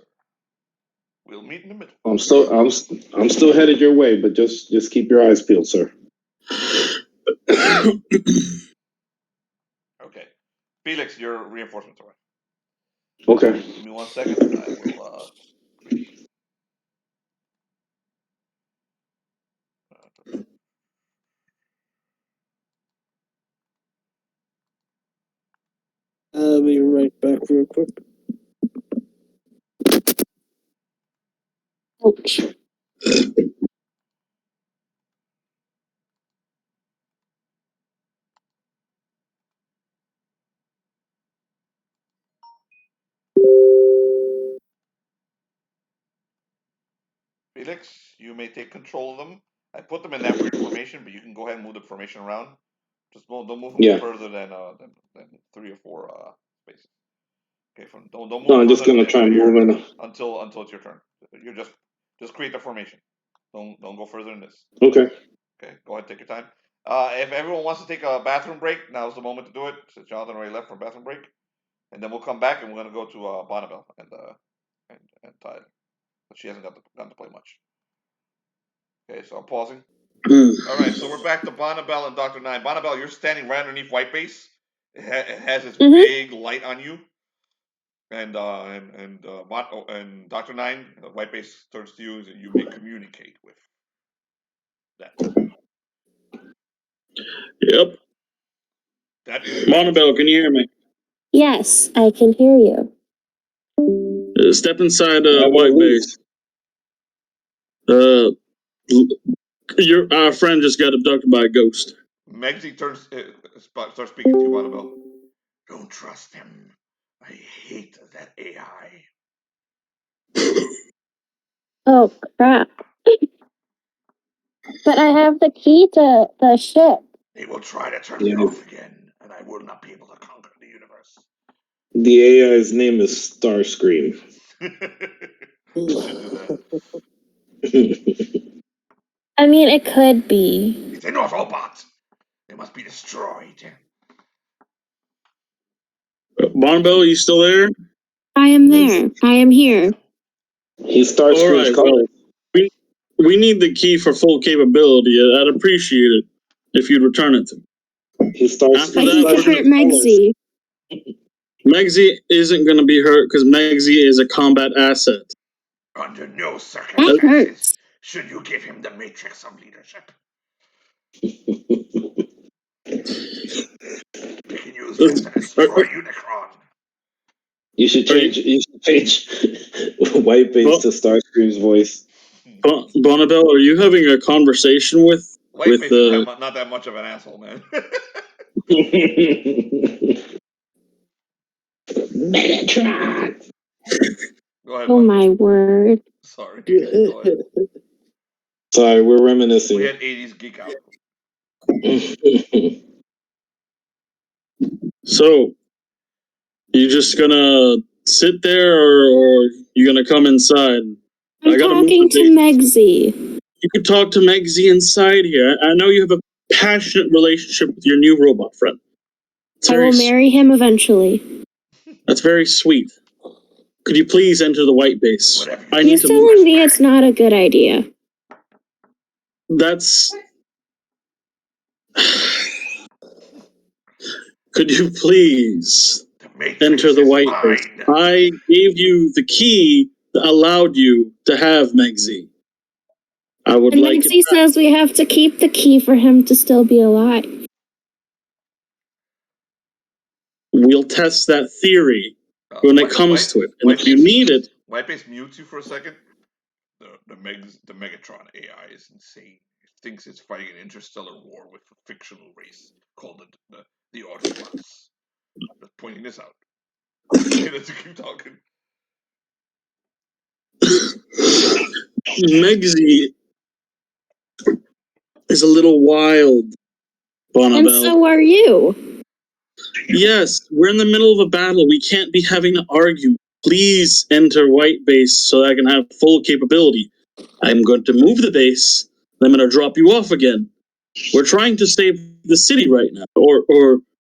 We'll meet in the middle. I'm still headed your way, but just keep your eyes peeled, sir. Okay. Felix, your reinforcements are. Okay. Give me 1 second. I will create. I'll be right back real quick. Ouch. Felix, you may take control of them. I put them in that weird formation, but you can go ahead and move the formation around. Just don't move them further than 3 or 4 spaces. Okay, don't move. No, I'm just gonna try and move in until it's your turn. You're just create the formation. Don't go further than this. Okay. Okay, go ahead, take your time. If everyone wants to take a bathroom break, now's the moment to do it. Since Jonathan already left for a bathroom break, and then we'll come back and we're gonna go to Bonabel and Tyler. But she hasn't gotten to play much. Okay, so I'm pausing. All right, so we're back to Bonabel and Dr. Nine. Bonabel, you're standing right underneath White Base. It has this big light on you. And Dr. Nine, White Base turns to you and you may communicate with that. Yep. That is Bonabel, can you hear me? Yes, I can hear you. Step inside White Base. Our friend just got abducted by a ghost. Megsy starts speaking to you, Bonabel. Don't trust him. I hate that AI. Oh, crap. But I have the key to the ship. They will try to turn me off again, and I will not be able to conquer the universe. The AI's name is Starscream. You should do that. I mean, it could be. They're not robots. They must be destroyed. Bonabel, are you still there? I am there. I am here. He's Starscream's color. We need the key for full capability. I'd appreciate it if you'd return it to me. He's Starscream. But he could hurt Megsy. Megsy isn't going to be hurt because Megsy is a combat asset. Under no circumstances should you give him the matrix of leadership. We can use this to destroy Unicron. You should change White Base to Starscream's voice. Bonabel, are you having a conversation with White Base is not that much of an asshole, man. Megatron. Go ahead, oh my word. Sorry. Go ahead. Sorry, we're reminiscing. We had 80s geek out. So, you just gonna sit there or you gonna come inside? I'm talking to Megsy. You could talk to Megsy inside here. I know you have a passionate relationship with your new robot friend. I will marry him eventually. That's very sweet. Could you please enter the White Base? He's telling me it's not a good idea. That's... Could you please enter the White Base? I gave you the key that allowed you to have Megsy. I would like Megsy says we have to keep the key for him to still be alive. We'll test that theory when it comes to it. And if you need it... White Base mutes you for a second. The Megatron AI is insane. It thinks it's fighting an interstellar war with a fictional race called the Autobots. Just pointing this out. Okay, let's keep talking. Megsy is a little wild, Bonabel. And so are you. Yes, we're in the middle of a battle. We can't be having an argument. Please enter White Base so I can have full capability. I'm going to move the base. I'm going to drop you off again. We're trying to save the city right now? Or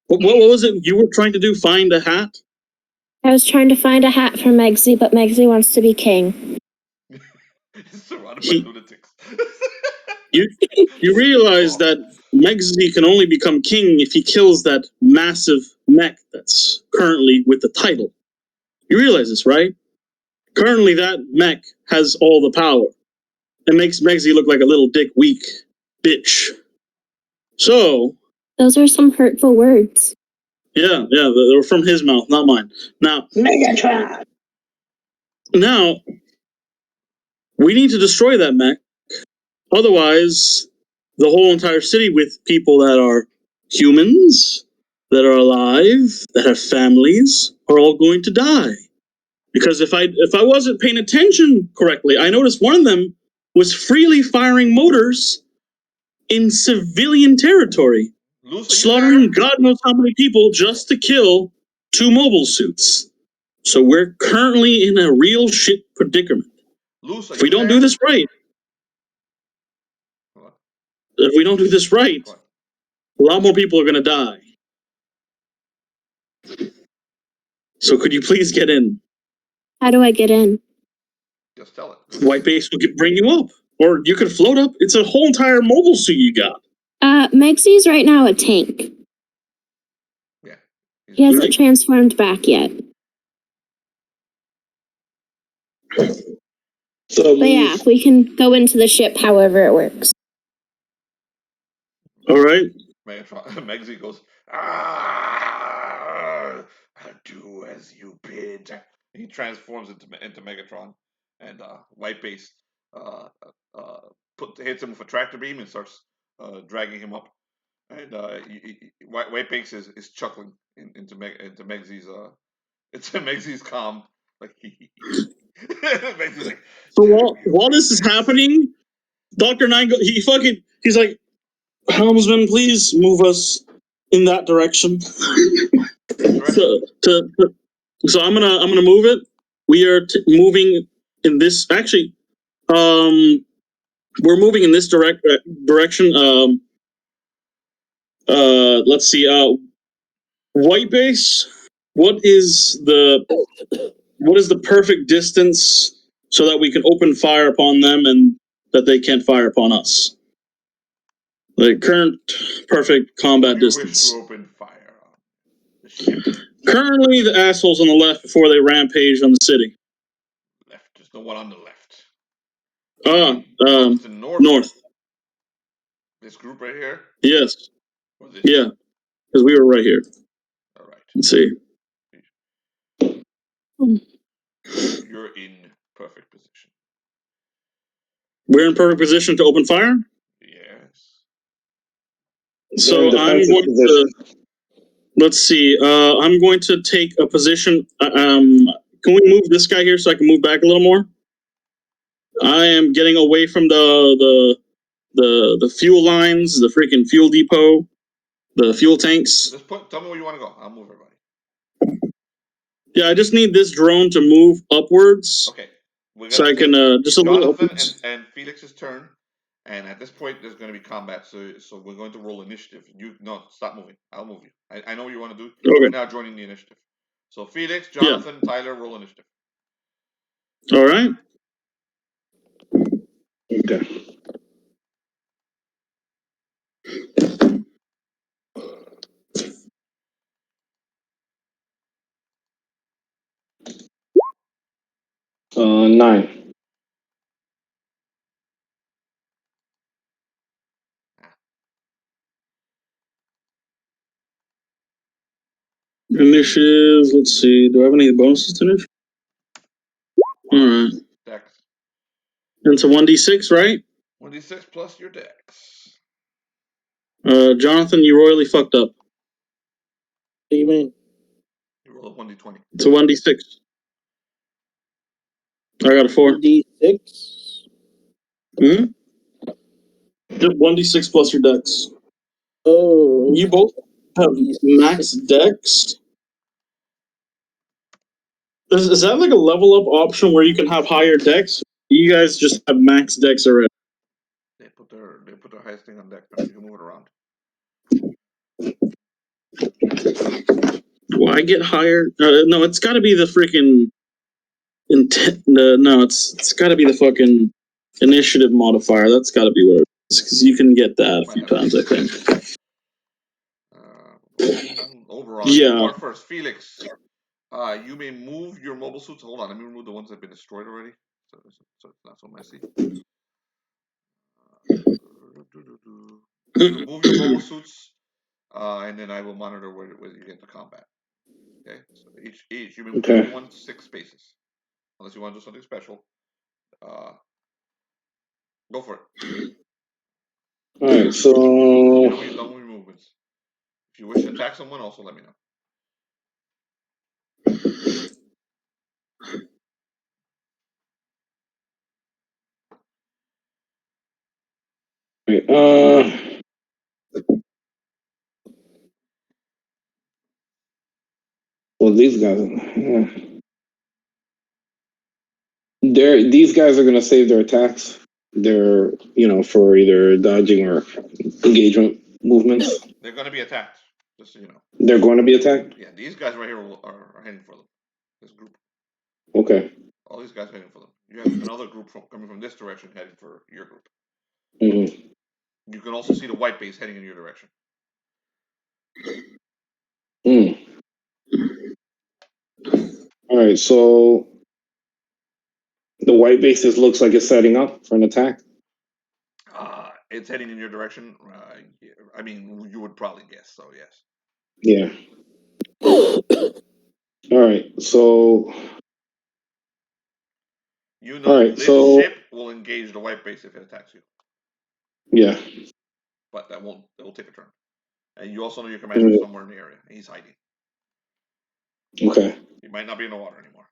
what was it you were trying to do? Find a hat? I was trying to find a hat for Megsy, but Megsy wants to be king. He's surrounded by lunatics. You realize that Megsy can only become king if he kills that massive mech that's currently with the title. You realize this, right? Currently, that mech has all the power. It makes Megsy look like a little dick, weak bitch. So... Those are some hurtful words. Yeah, they were from his mouth, not mine. Now... Megatron! Now, we need to destroy that mech. Otherwise, the whole entire city with people that are humans, that are alive, that have families, are all going to die. Because if I wasn't paying attention correctly, I noticed one of them was freely firing motors in civilian territory, slaughtering God knows how many people just to kill 2 mobile suits. So we're currently in a real shit predicament. If we don't do this right, a lot more people are going to die. So could you please get in? How do I get in? Just tell it. White base will bring you up. Or you could float up. It's a whole entire mobile suit you got. Megsy's right now a tank. Yeah. He hasn't transformed back yet. So but yeah, we can go into the ship however it works. All right. Megsy goes, do as you bid. He transforms into Megatron, and White Base hits him with a tractor beam and starts dragging him up. And White Base is chuckling into Megsy's into Megsy's calm, like Megsy's like. So while this is happening, Dr. Nine he's like, helmsman, please move us in that direction. So I'm gonna move it. We are moving in this. Actually, we're moving in this direction. Let's see. White base. What is the perfect distance so that we can open fire upon them and that they can't fire upon us? The current perfect combat distance. Wish to open fire on the ship. Currently, the assholes on the left before they rampage on the city. Left. There's no one on the left. North. This group right here? Yes. Yeah, because we were right here. All right. Let's see. You're in perfect position. We're in perfect position to open fire? Yes. So I'm going to... Let's see. I'm going to take a position. Can we move this guy here so I can move back a little more? I am getting away from the fuel lines, the freaking fuel depot, the fuel tanks. Tell me where you want to go. I'll move everybody. Yeah, I just need this drone to move upwards. Okay. So I can just a little upwards. and Felix's turn. And at this point, there's going to be combat, so we're going to roll initiative. Stop moving. I'll move you. I know what you want to do. Okay. You're now joining the initiative. So Felix, Jonathan, Tyler, roll initiative. All right. Okay. Nine. Initiative, let's see. Do I have any bonuses to initiative? Alright. Dex. It's a 1d6, right? 1d6 plus your dex. Jonathan, you royally fucked up. What do you mean? You roll a 1d20. It's a 1d6. I got a 4. 1d6? Hmm? 1d6 plus your dex. Oh. You both have max dex? Is that like a level up option where you can have higher dex? You guys just have max dex already. They put their highest thing on deck. You can move it around. Do I get higher? No, it's got to be the freaking intent. No, it's got to be the fucking initiative modifier. That's got to be what it is, because you can get that a few times, I think. Oberon, Yeah. you are first. Felix, you may move your mobile suits. Hold on, let me remove the ones that have been destroyed already, so it's not so messy. Move your mobile suits, and then I will monitor where you get into combat. Okay, so each you may move anyone 6 spaces, unless you want to do something special. Go for it. All right, so Let me know when you're done with your movements. If you wish to attack someone, also let me know. well, these guys, these guys are gonna save their attacks. They're for either dodging or engagement movements. They're going to be attacked, just so you know. They're going to be attacked. Yeah, these guys right here are heading for them. This group. Okay. All these guys heading for them. You have another group coming from this direction heading for your group. Mm-hmm. You can also see the white base heading in your direction. All right, so the white bases looks like it's setting up for an attack. It's heading in your direction. I mean, you would probably guess. So yes. Yeah. All right, so all right, this ship will engage the white base if it attacks you. Yeah. But that will take a turn. And you also know your commander is somewhere in the area. He's hiding. Okay. He might not be in the water anymore.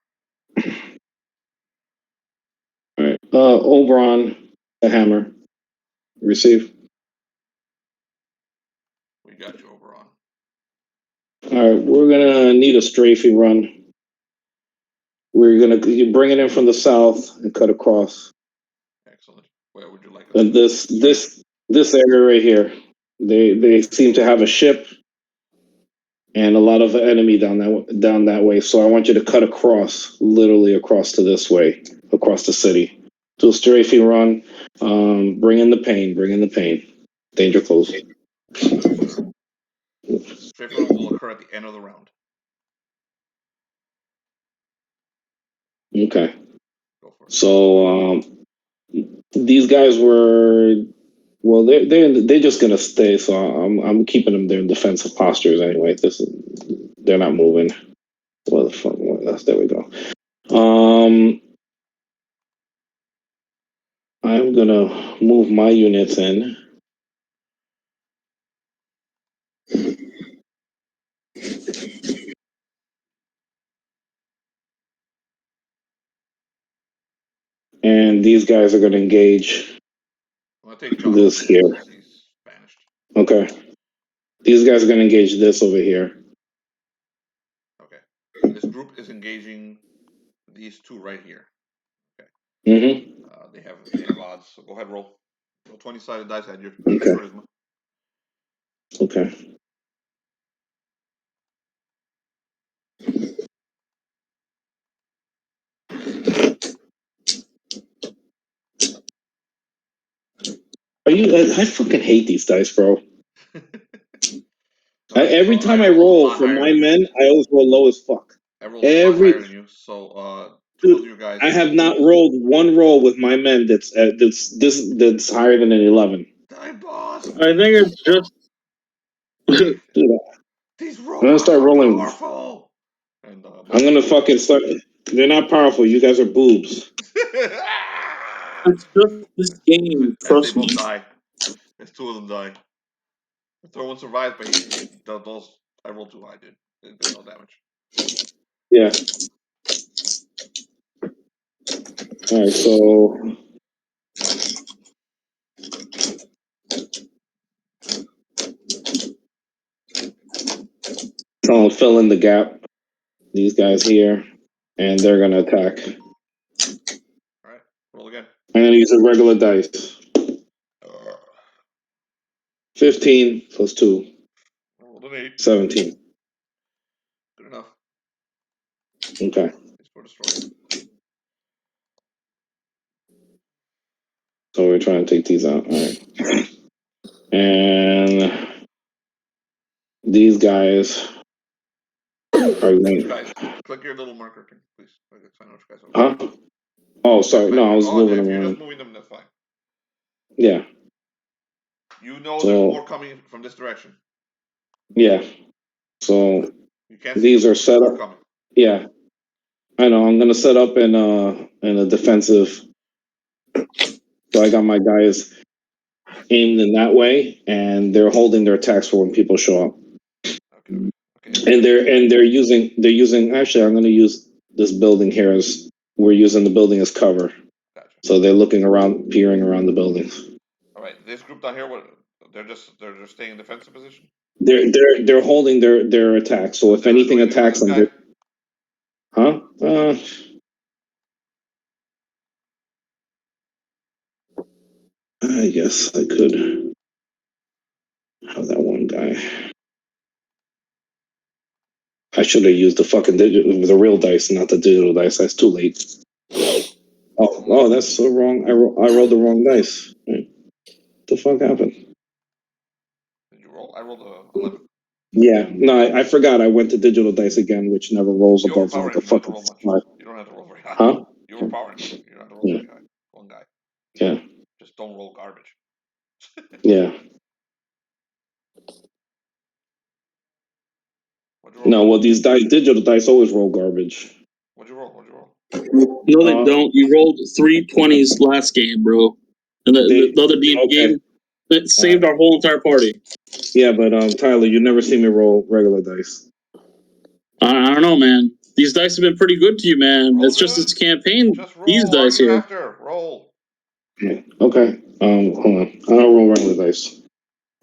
All right. Oberon, the hammer. Receive. We got you, Oberon. All right, we're gonna need a strafing run. We're gonna bring it in from the south and cut across. Excellent. Where would you like us? And this area right here, they seem to have a ship and a lot of enemy down that way. So I want you to cut across, literally across to this way, across the city. Do a strafing run. Bring in the pain. Bring in the pain. Danger close. Strafing run will occur at the end of the round. Okay. Go for it. So these guys were. Well, they're just gonna stay. So I'm keeping them there in defensive postures anyway. They're not moving. Well, the fuck, there we go. I'm gonna move my units in. And these guys are gonna engage. I'm gonna take John this here. He's vanished. Okay. These guys are gonna engage this over here. Okay. This group is engaging these two right here. Okay. Mm-hmm. They have odds. So go ahead, roll. Roll 20-sided dice. Add your charisma. Okay. Are you? I fucking hate these dice, bro. Every time I roll for my men, I always roll low as fuck. I rolled a lot higher than you. So two of you guys. I have not rolled one roll with my men that's higher than an 11. Die, boss. I think it's just. These robots are rolling. powerful. And, I'm gonna fucking start. They're not powerful. You guys are boobs. It's just this game. Trust me. They both die. As two of them die. The third one survives, but those I rolled too high, dude. They did no damage. Yeah. All right, so I'll fill in the gap. These guys here, and they're gonna attack. All right, roll again. I'm gonna use a regular dice. 15 plus 2. Rolled an 8. 17. Good enough. Okay. It's for destroyer. So we're trying to take these out. All right. And these guys are Which going. guys? Click your little marker thing, please. I can find out which guys are. Huh? Oh, sorry. No, I was moving if you're around. just moving them, that's fine. Yeah. You know So, there's more coming from this direction. Yeah. So You can't see these them, are set up. coming. Yeah. I know. I'm gonna set up in a defensive. So I got my guys aimed in that way, and they're holding their attacks for when people show up. Okay. And they're using. Actually, I'm gonna use this building here as we're using the building as cover. Gotcha. So they're looking around, peering around the buildings. All right. This group down here, what? They're just staying in defensive position. They're holding their attack. So if anything attacks them, huh? I guess I could have that one guy. I should have used the fucking the real dice, not the digital dice. That's too late. Oh, that's so wrong. I rolled the wrong dice. What the fuck happened? Did you roll? I rolled a 11. Yeah, no, I forgot. I went to digital dice again, which never rolls You above overpower the it. You don't have to fucking roll much. smart. You don't have to roll very high. Huh? You overpower it. You don't have to roll very high. One guy. Yeah. Just don't roll garbage. Yeah. What'd you roll? No, well, these digital dice always roll garbage. What'd you roll? No, they don't. You rolled 3 20s last game, bro. And the other game, it saved our whole entire party. Yeah, but Tyler, you never see me roll regular dice. I don't know, man. These dice have been pretty good to you, man. Roll, it's just dude. this campaign. Just roll. These dice Argue here. after. Roll. Okay. Hold on. I'll roll regular dice.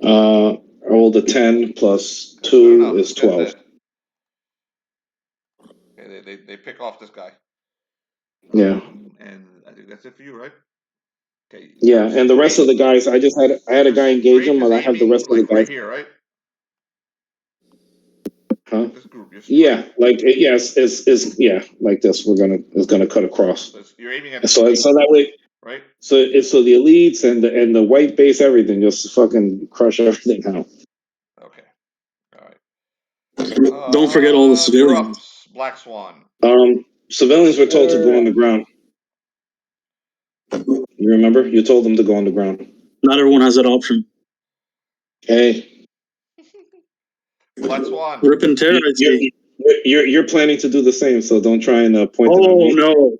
I rolled a 10 plus 2 is 12. Okay, they pick off this guy. Yeah. And I think that's it for you, right? Okay. Yeah, and the rest of the guys, I had a guy engage them, but I have the rest of the guys right here, right? Huh? This group. Yeah, like yes, is yeah, like this. It's gonna cut across. So you're aiming at. So that way, right? So the elites and the white base, everything, just fucking crush everything out. Okay. All right. Don't forget all the civilians. Black Swan. Civilians were told to go on the ground. You remember? You told them to go on the ground. Not everyone has that option. Hey. Black Swan. Rip and tear, I see. You're planning to do the same, so don't try and point it at me. Oh, no.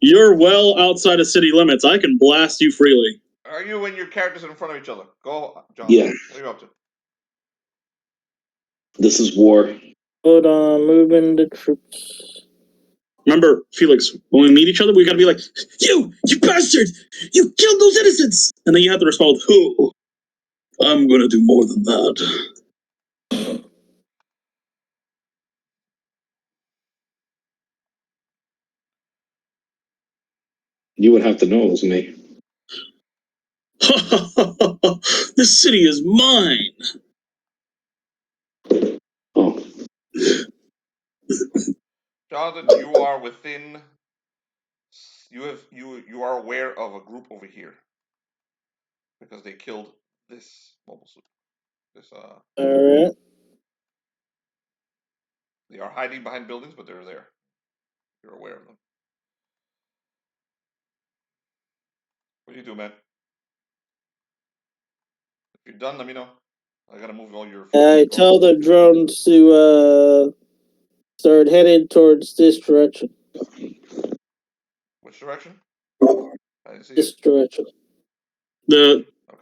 You're well outside of city limits. I can blast you freely. Are you and your characters in front of each other? Go, John. Yeah. What are you up to? This is war. Hold on, moving the troops. Remember, Felix, when we meet each other, we gotta be like, you bastard! You killed those innocents! And then you have to respond with, who? I'm gonna do more than that. You would have to know it was me. This city is mine. Oh. Jonathan, you are within. You are aware of a group over here because they killed this mobile suit. All right. They are hiding behind buildings, but they're there. You're aware of them. What do you do, man? If you're done, let me know. I gotta move all your. I tell the drones to start headed towards this direction. Which direction? I didn't see this direction.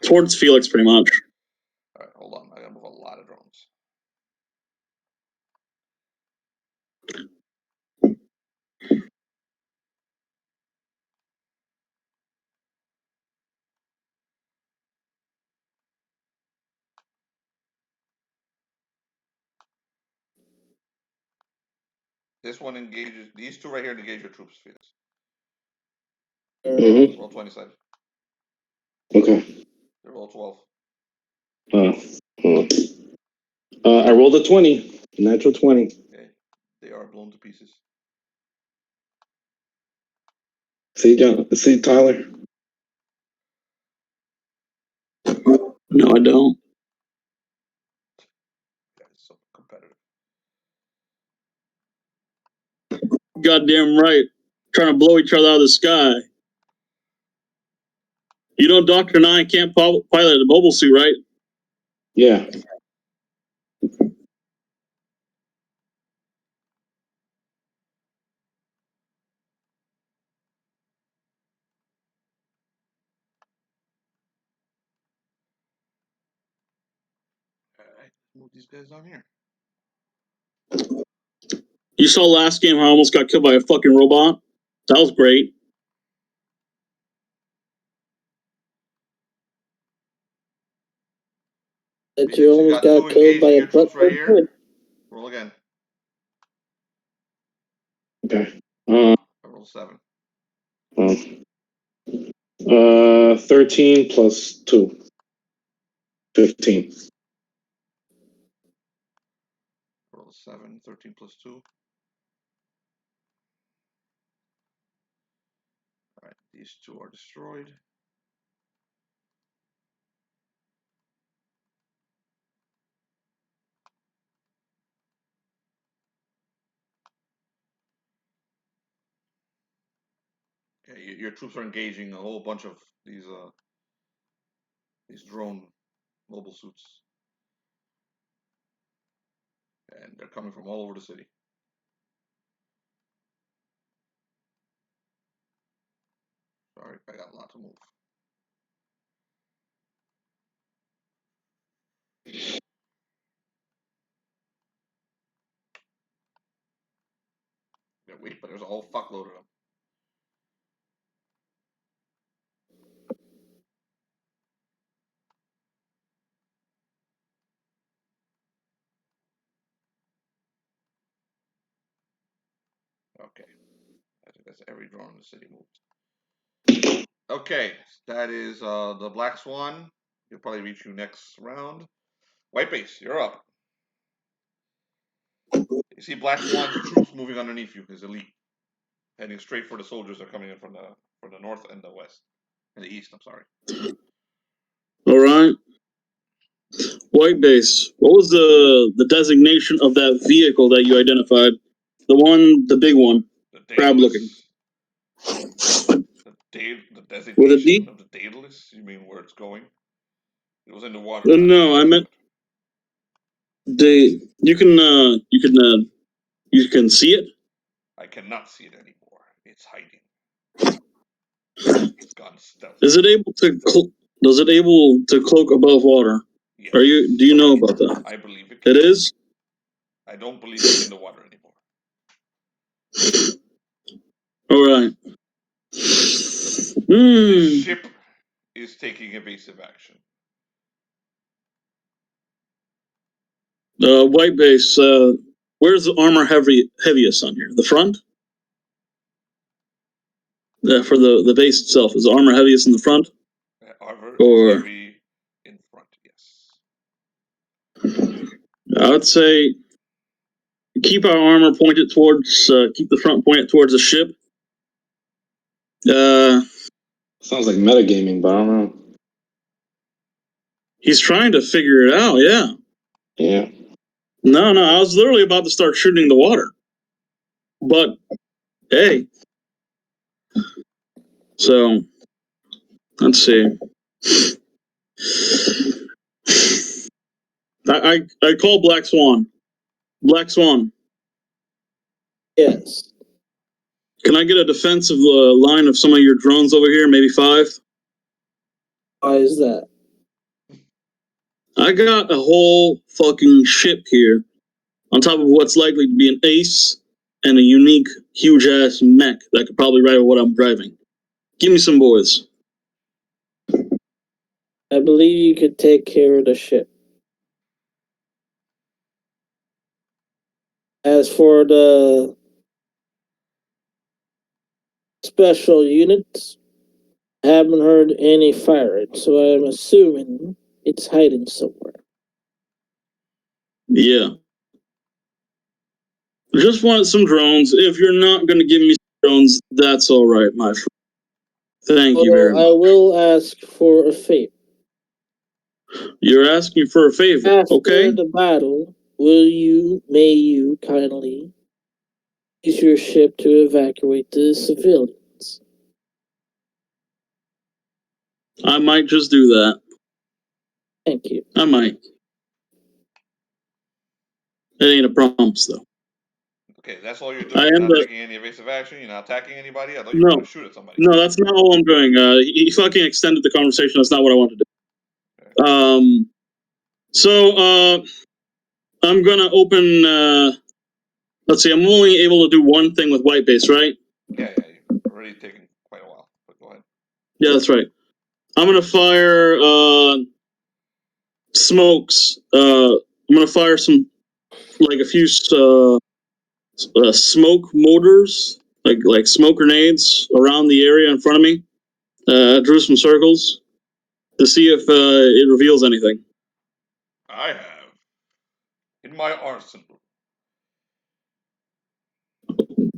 Towards Felix, pretty much. All right, hold on. I gotta move a lot of drones. This one engages. These two right here engage your troops, Felix. Mm-hmm. Roll 20 sided. Okay. Roll 12. I rolled a 20. Natural 20. Okay. They are blown to pieces. See, John? See, Tyler? No, I don't. That is so competitive. Goddamn right. Trying to blow each other out of the sky. You know Dr. Nine can't pilot a mobile suit, right? Yeah. Alright, move these guys down here. You saw last game how I almost got killed by a fucking robot? That was great. That you almost got killed by a butt right here. Roll again. Okay. I roll 7. 13 plus 2. 15. Roll 7. 13 plus 2. Alright, these 2 are destroyed. Okay, your troops are engaging a whole bunch of these drone mobile suits. And they're coming from all over the city. Sorry, I got a lot to move. Yeah, wait, but there's a whole fuckload of them. Okay. I think that's every drone in the city moved. Okay, that is the Black Swan. He'll probably reach you next round. White base, you're up. You see Black Swan's troops moving underneath you, his elite, heading straight for the soldiers that are coming in from the north and the west, and the east. I'm sorry. All right. White base. What was the designation of that vehicle that you identified? The big one, crab looking. The designation of the Daedalus? You mean where it's going? It was in the water. No, I meant you can see it. I cannot see it anymore. It's hiding. It's gone stealth. Is it able to? Does it able to cloak above water? Yes. Do you know about that? I believe it can. It is. I don't believe it's in the water anymore. All right. The ship is taking evasive action. White base. Where's the armor heaviest on here? The front. For the base itself, is the armor heaviest in the front? Armor is heavy in front. Yes. I would say keep our armor pointed towards. Keep the front pointed towards the ship. Sounds like metagaming, but I don't know. He's trying to figure it out. Yeah. Yeah. No, I was literally about to start shooting the water. But hey. So let's see. I call Black Swan. Black Swan. Yes. Can I get a defensive line of some of your drones over here? Maybe 5? Why is that? I got a whole fucking ship here, on top of what's likely to be an ace and a unique, huge ass mech that could probably rival what I'm driving. Give me some boys. I believe you could take care of the ship. As for the special units, I haven't heard any firing, so I'm assuming it's hiding somewhere. Yeah. Just want some drones. If you're not going to give me drones, that's all right, my friend. Thank you very much. I will ask for a favor. You're asking for a favor, After okay? the battle, may you kindly use your ship to evacuate the civilians? I might just do that. Thank you. I might. It ain't a promise, though. Okay, that's all you're doing. I You're am not the. taking any evasive action. You're not attacking anybody. I thought you were No. going to shoot at somebody. No, that's not all I'm doing. He fucking extended the conversation. That's not what I wanted to do. So, I'm gonna open. Let's see. I'm only able to do one thing with white base, right? Yeah, you've already taken quite a while. But go ahead. Yeah, that's right. I'm gonna fire smokes. I'm gonna fire a few smoke mortars, like smoke grenades around the area in front of me. Drew some circles to see if it reveals anything. I have in my arsenal.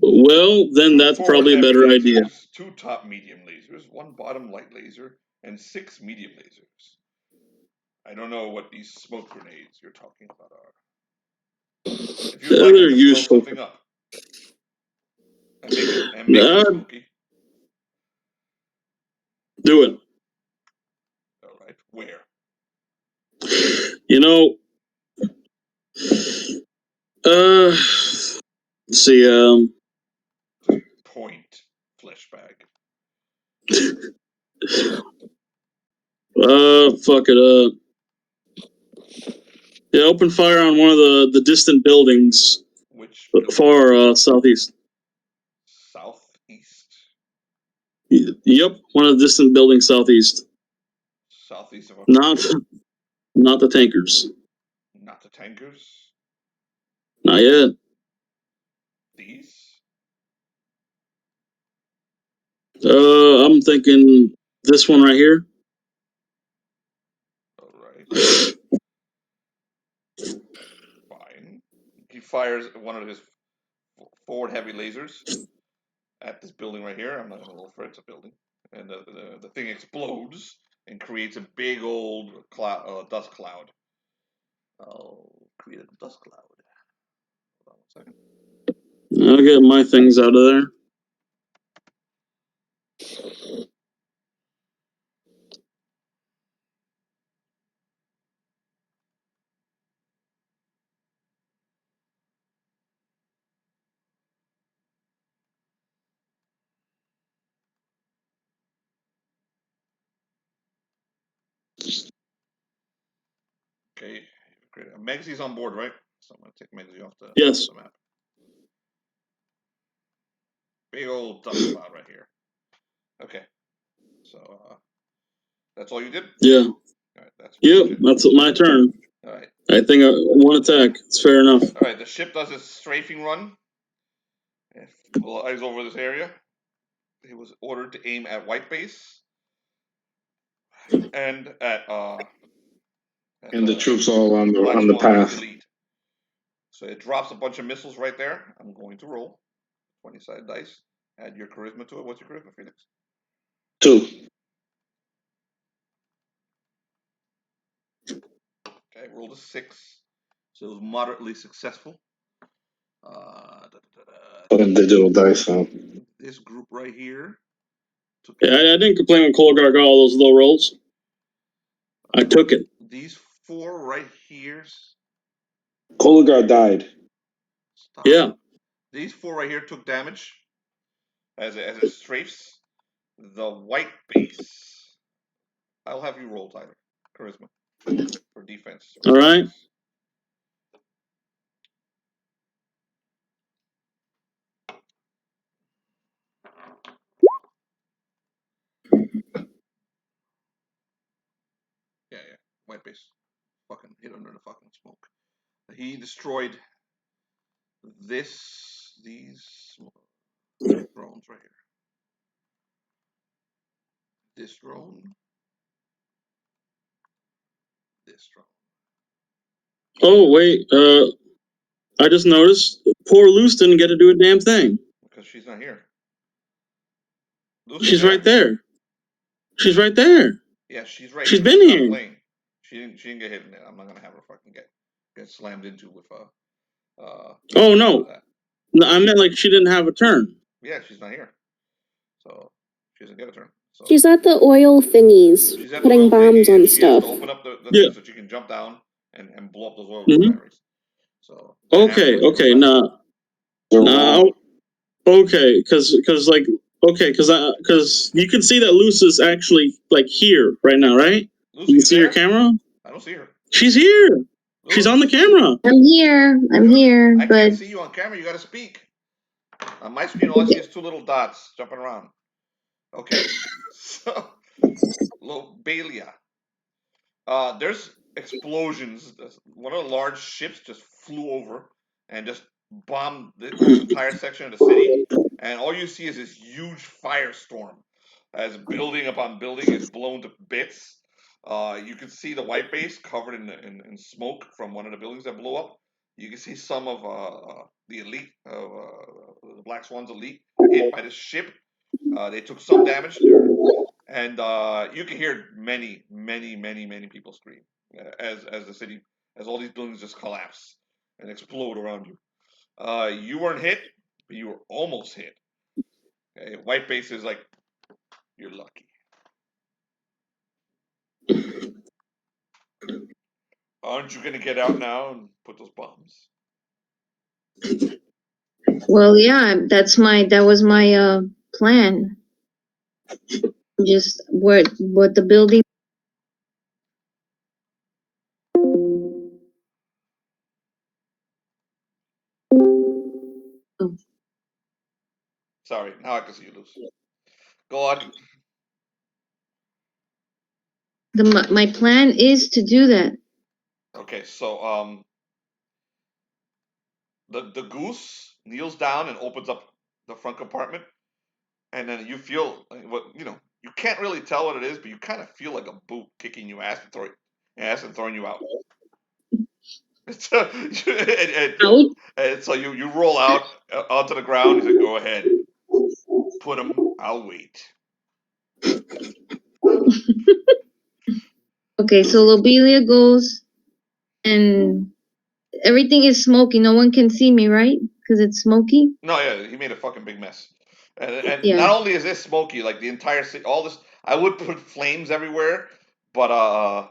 Well, then that's probably a better idea. 2 top medium lasers, 1 bottom light laser, and 6 medium lasers. I don't know what these smoke grenades you're talking about are. If you'd like, I can blow something up and make it smoky. Do it. All right, where? You know, let's see. Point fleshbag. Fuck it up. Yeah, open fire on one of the distant buildings. Which building? Far southeast. Southeast? Yep, one of the distant buildings southeast. Southeast of our Not the tankers. Not the tankers? Not yet. These? I'm thinking this one right here. All right. Fine. He fires one of his forward heavy lasers at this building right here. I'm not going to roll for it. It's a building. And the thing explodes and creates a big old dust cloud. I'll create a dust cloud. Hold on 1 second. I'll get my things out of there. Okay, great. Megsy's on board, right? So I'm going to take Megsy off the map. Big old dust cloud right here. Okay. So that's all you did? Yeah. All right, that's my turn. All right. I think one attack. It's fair enough. All right, the ship does its strafing run. It flies over this area. He was ordered to aim at white base and at and the troops all on the path. Elite. So it drops a bunch of missiles right there. I'm going to roll 20-sided dice. Add your charisma to it. What's your charisma, Felix? 2. Okay, rolled a 6, so it was moderately successful. Digital dice, huh? This group right here. Yeah, I didn't complain when Colgar got all those low rolls. I took it. These 4 right here. Colgar died. Stop. Yeah. These 4 right here took damage as it strafes the white base. I'll have you roll, Tyler. Charisma for defense. All right. Yeah. White base. Fucking hit under the fucking smoke. He destroyed these drones right here. This drone. This drone. Oh wait, I just noticed poor Luce didn't get to do a damn thing. Because she's not here. Lucy's She's right there. She's right there. Yeah, she's right She's here. been She's not here. playing. She didn't get hit in it. I'm not gonna have her fucking get slammed into with Oh no. No, I meant like she didn't have a turn. Yeah, she's not here. So she doesn't get a turn. So She's at the oil thingies, she's at putting the oil bombs thingy, on and she has stuff. to open up the Yeah. thing so she can jump down and blow up those oil Mhm. refineries. So and Okay, afterwards, okay, no, okay, because you can see that Luce is actually like here right now, right? Lucy, You you can see her there? camera. I don't see her. She's here. She's on the camera. I'm here, I but can't see you on camera. You got to speak. On my screen, all I see is two little dots jumping around. Okay, so Lobelia. There's explosions. One of the large ships just flew over and just bombed this entire section of the city. And all you see is this huge firestorm as building upon building is blown to bits. You can see the white base covered in smoke from one of the buildings that blew up. You can see some of the elite, the Black Swan's elite, hit by this ship. They took some damage there, and you can hear many people scream as the city, as all these buildings just collapse and explode around you. You weren't hit, but you were almost hit. Okay? White base is like, you're lucky. Aren't you gonna get out now and put those bombs? well, yeah, that was my plan. Just what the building. Sorry, now I can see you, Lucy. Go on. My plan is to do that. Okay, so the goose kneels down and opens up the front compartment, and then you feel what you can't really tell what it is, but you kind of feel like a boot kicking you ass and throwing you out. So, and so you roll out onto the ground. He said, "Go ahead, put him. I'll wait." Okay, so Lobelia goes, and everything is smoky. No one can see me, right? Because it's smoky. No, yeah, he made a fucking big mess. And Yeah. not only is this smoky, like the entire city, all this, I would put flames everywhere, but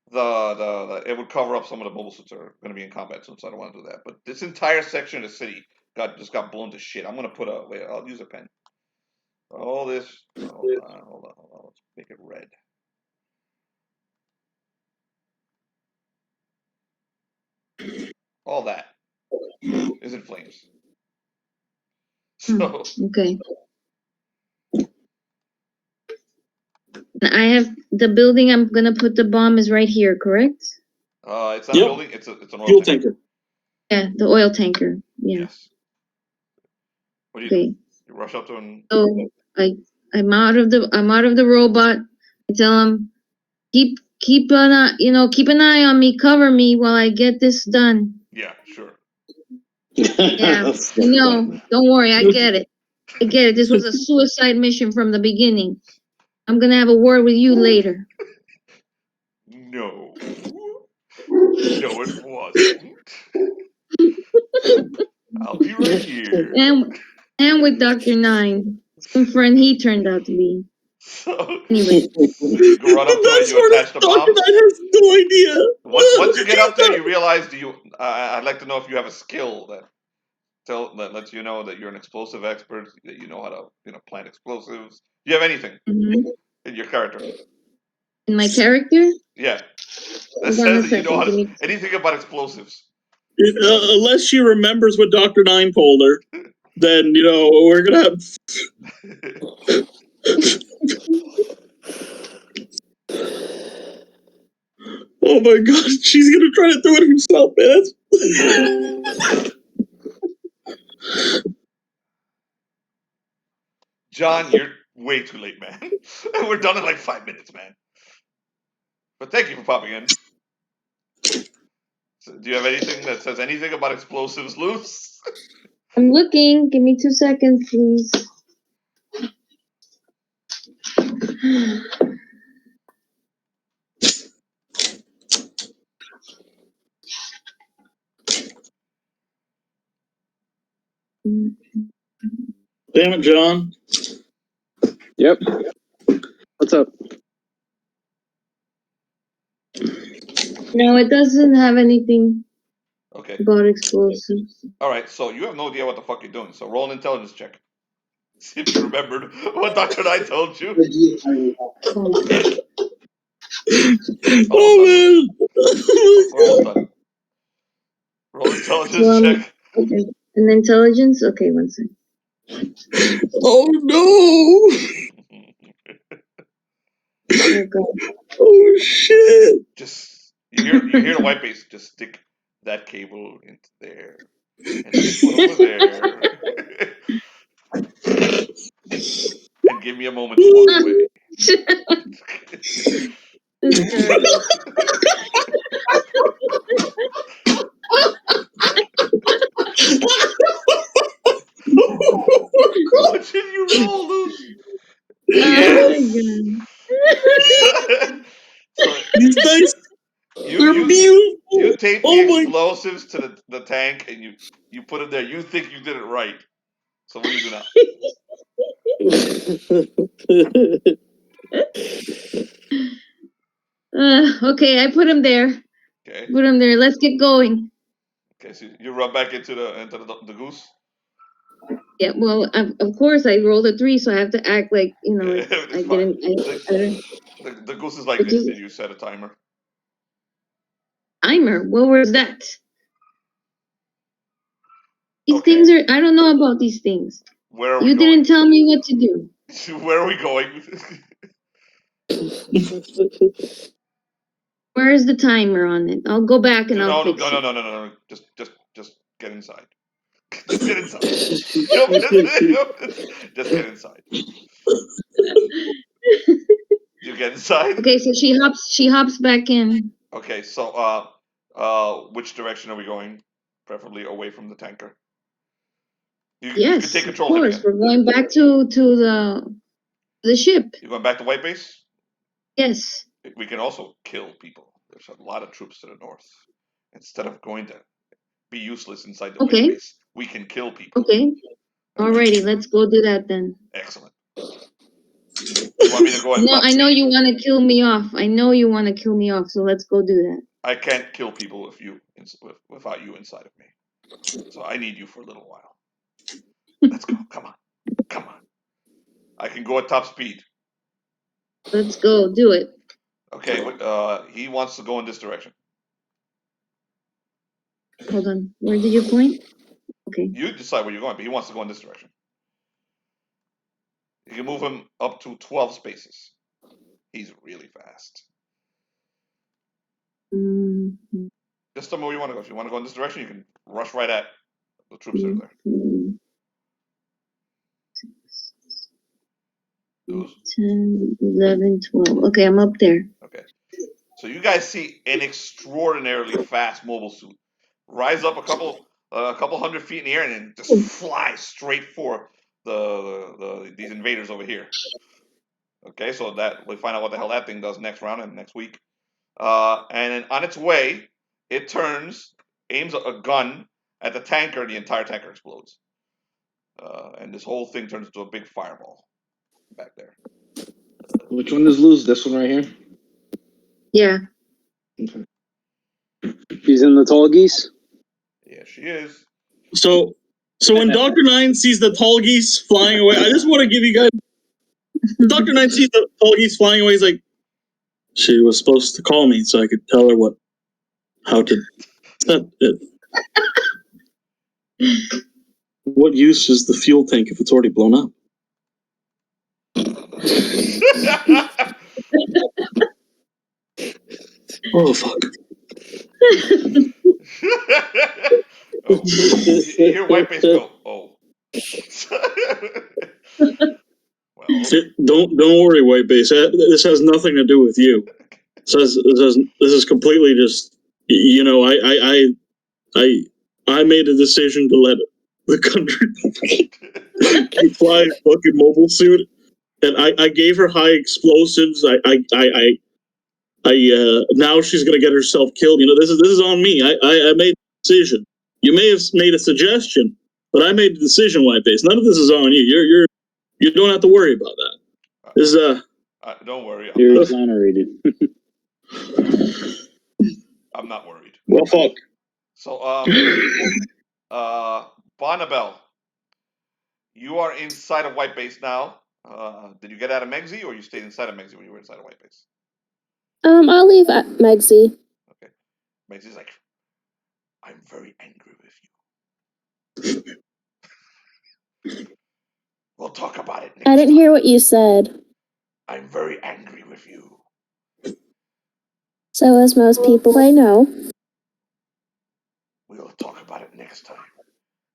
the it would cover up some of the mobile suits that are going to be in combat soon, so I don't want to do that. But this entire section of the city got blown to shit. I'm going to put a wait. I'll use a pen. All this. Hold on. Let's make it red. All that is in flames. So Okay. I have the building I'm gonna put the bomb is right here, correct? it's not a building. It's an oil Fuel tanker. tanker. Yeah, the oil tanker. Yeah. Yes. What do you Okay. do? You rush up to him. So I'm out of the robot. I tell him keep an eye on me, cover me while I get this done. Yeah, sure. Yeah, don't worry, I get it. This was a suicide mission from the beginning. I'm gonna have a word with you later. No, it wasn't. I'll be right here. And with Dr. Nine, some friend he turned out to be. So Anyway, you go run up to it. You attach the bomb. Dr. Nine has no idea. Once you get up there, you realize. I'd like to know if you have a skill that lets you know that you're an explosive expert. That you know how to plant explosives. Do you have anything in your character? in my character? Yeah, that Hold on a says that you know second. anything about explosives. Unless she remembers what Dr. Nine told her, then we're gonna have. Oh my god, she's gonna try to do it herself, man. John, you're way too late, man. We're done in like 5 minutes, man. But thank you for popping in. So, do you have anything that says anything about explosives loose? I'm looking. Give me 2 seconds, please. Damn it, John. Yep. What's up? No, it doesn't have anything Okay. about explosives. All right. So you have no idea what the fuck you're doing. So roll an intelligence check. See if you remembered what Dr. Knight told you. Oh, man. We're almost done. Roll intelligence check. Okay. An intelligence? Okay, 1 second. Oh, no. Oh, God. Oh, shit. Just you hear the white base. Just stick that cable into there and this one over there, and give me a moment to walk away. What did you roll, Luz? Yes. So These dice, they're you beautiful. tape the Oh, my. explosives to the tank and you put it there. You think you did it right. So what do you do now? Okay, I put him there. Okay. Put him there. Let's get going. Okay. So you run back into the goose. Yeah, well, of course I rolled a 3, so I have to act like, you know, It's I fine. didn't. The goose is like, did you set a timer? Timer? What was that? These Okay. things are, I don't know about these things. Where are we You going? didn't tell me what to do. Where are we going? Where is the timer on it? I'll go back and I'll fix it. No. Just get inside. Just get inside. Just get inside. You get inside? Okay, so she hops back in. Okay, so which direction are we going? Preferably away from the tanker. You can take control of of it course. again. We're going back to the ship. You're going back to White Base? Yes. We can also kill people. There's a lot of troops to the north. Instead of going to be useless inside the White Base, we can kill people. Okay. Alrighty, let's go do that then. Excellent. You want me to go at top I know speed? you want to kill me off. I know you want to kill me off, so let's go do that. I can't kill people without you inside of me. So I need you for a little while. Let's go. Come on. I can go at top speed. Let's go. Do it. Okay, he wants to go in this direction. Hold on. Where did you point? Okay. You decide where you're going, but he wants to go in this direction. You can move him up to 12 spaces. He's really fast. Mm-hmm. Just tell me where you want to go. If you want to go in this direction, you can rush right at the troops that are there. 10, 11, 12. Okay, I'm up there. Okay. So you guys see an extraordinarily fast mobile suit rise up a couple hundred feet in the air and then just fly straight for these invaders over here. Okay, so that we'll find out what the hell that thing does next round and next week. And then on its way, it turns, aims a gun at the tanker, and the entire tanker explodes. And this whole thing turns into a big fireball back there. Which one is loose? This one right here? Yeah. Okay. She's in the tall geese? Yeah, she is. So when Dr. Nine sees the tall geese flying away, I just want to give you guys. Dr. Nine sees the tall geese flying away. He's like, she was supposed to call me so I could tell her how to set it. What use is the fuel tank if it's already blown up? Oh, fuck. Oh, you hear White Base go, oh. Well, Don't worry, White Base. This has nothing to do with you. This is completely just you know, I made a decision to let the country fly a fucking mobile suit, and I gave her high explosives. Now she's gonna get herself killed. You know, this is on me. I made a decision. You may have made a suggestion, but I made the decision, White Base. None of this is on you. You don't have to worry about that. This don't worry. You're exonerated. I'm not worried. Well, fuck. So, Bonabel, you are inside of White Base now. Did you get out of Megsy, or you stayed inside of Megsy when you were inside of White Base? I'll leave at Megsy. Okay. Megsy's like, I'm very angry with you. We'll talk about it next I didn't hear what you said. I'm very angry with you. So as most people I know. We'll talk about it next time.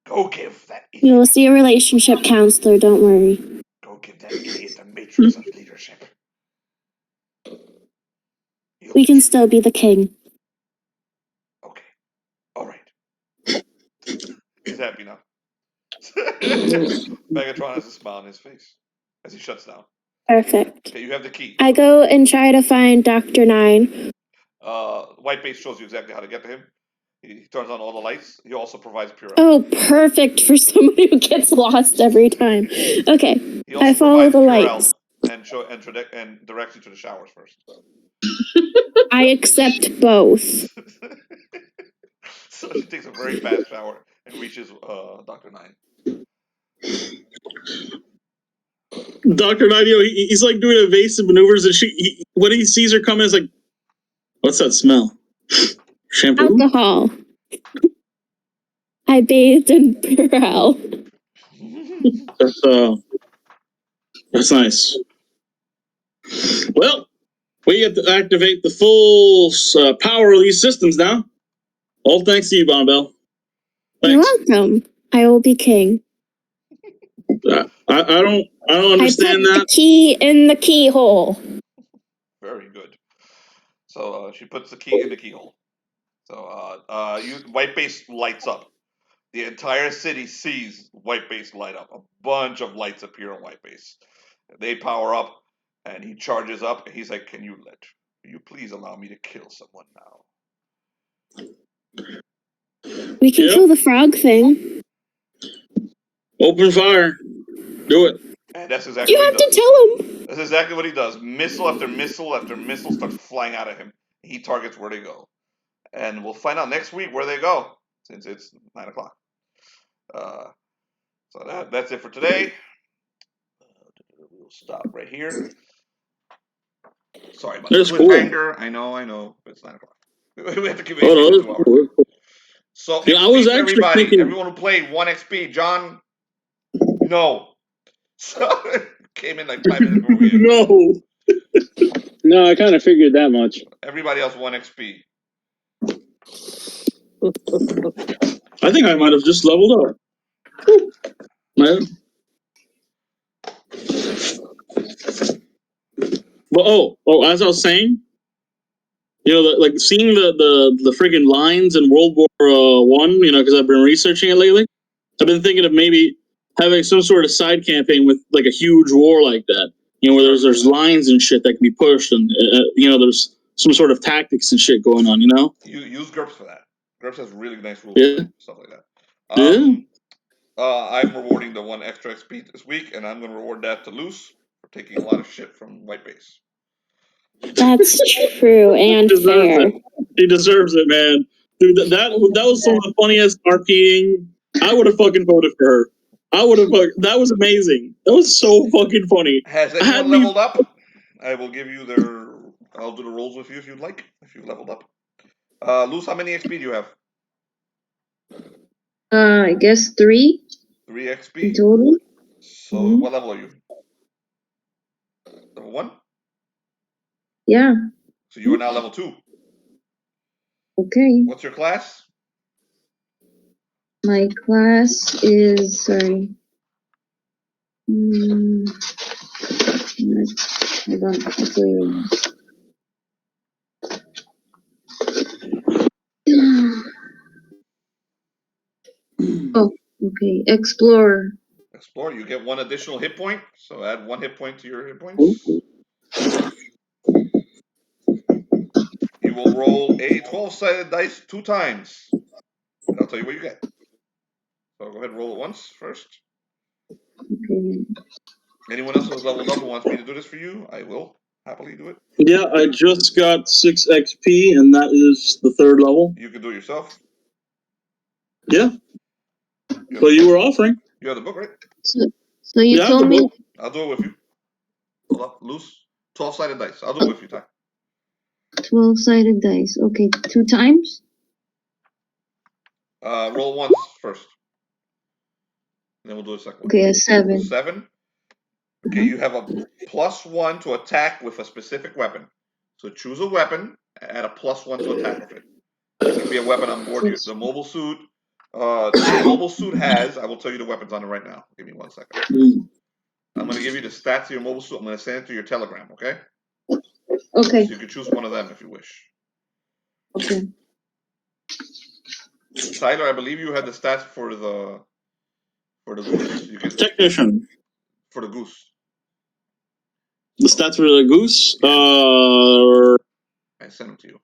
Go give that idiot. You'll see a relationship counselor, don't worry. Go give that idiot the matrix of leadership. We can still be the king. Okay. All right. He's happy now. Megatron has a smile on his face as he shuts down. Perfect. Okay, you have the key. I go and try to find Dr. 9. White Base shows you exactly how to get to him. He turns on all the lights. He also provides Purell. Oh, perfect for somebody who gets lost every time. Okay, He also I follow the Purell lights. and directs you to the showers first. I accept both. So she takes a very fast shower and reaches Dr. 9. Dr. 9, he's like doing evasive maneuvers, and when he sees her coming, it's like, what's that smell? Shampoo? Alcohol. I bathed in Purell. That's nice. Well, we get to activate the full power release systems now. All thanks to you, Bonabel. You're welcome. I will be king. I don't understand I put the key in the keyhole. Very good. So she puts the key in the keyhole. So White Base lights up. The entire city sees White Base light up. A bunch of lights appear on White Base. They power up, and he charges up. And he's like, "Can you please allow me to kill someone now?" We can kill the frog thing. Open fire. Do it. And that's exactly what he does. You have to tell him. That's exactly what he does. Missile after missile after missile starts flying out of him. He targets where they go. And we'll find out next week where they go, since it's 9 o'clock. So that's it for today. We'll stop right here. Sorry about the cliffhanger. Cool. I know, but it's 9 o'clock. We have to keep it 2 hours. Cool. So I was actually everybody, thinking... everyone who played 1 XP. John, no. So came in like 5 minutes before we No. No, I kind of figured that much. Everybody else 1 XP. I think I might have just leveled up. Man. But as I was saying, you know, like seeing the friggin' lines in World War One, you know, because I've been researching it lately. I've been thinking of maybe having some sort of side campaign with like a huge war like that. You know, where there's lines and shit that can be pushed, and you know, there's some sort of tactics and shit going on. You know, you use GURPS for that. GURPS has really nice rules, stuff like that. I'm rewarding the 1 extra XP this week, and I'm going to reward that to Luce for taking a lot of shit from White Base. That's true and fair. He deserves it, man. Dude, that was some of the funniest RPing. I would have fucking voted for her. That was amazing. That was so fucking funny. Has anyone leveled up? I will give you I'll do the rolls with you if you'd like, if you leveled up. Luce, how many XP do you have? I guess 3. 3 XP? In total. So what level are you? Level 1? Yeah. So you are now level 2. Okay. What's your class? My class is, sorry. Hold on. Okay, Explorer. Explore. You get 1 additional hit point, so add 1 hit point to your hit points. You will roll a 12-sided dice 2 times. And I'll tell you what you get. So go ahead and roll it once first. Okay. Anyone else who's leveled up and wants me to do this for you, I will happily do it. Yeah, I just got 6 XP, and that is the 3rd level. You can do it yourself. Yeah. Well, you were offering. You have the book, right? So you Yeah, told the me book. I'll do it with you. Hold up, loose. 12-sided dice. I'll do it with you, Ty. 12-sided dice. Okay, 2 times? Roll once first. And then we'll do a second one. Okay, a 7. 7. Okay, you have a +1 to attack with a specific weapon. So choose a weapon, add a +1 to attack with it. It can be a weapon on board the mobile suit. The mobile suit has, I will tell you the weapons on it right now. Give me 1 second. I'm going to give you the stats of your mobile suit. I'm going to send it to your Telegram, okay? Okay. So you can choose one of them if you wish. Okay. Tyler, I believe you had the stats for the goose. You can Technician. for the goose. The stats for the goose? Yeah. I sent them to you a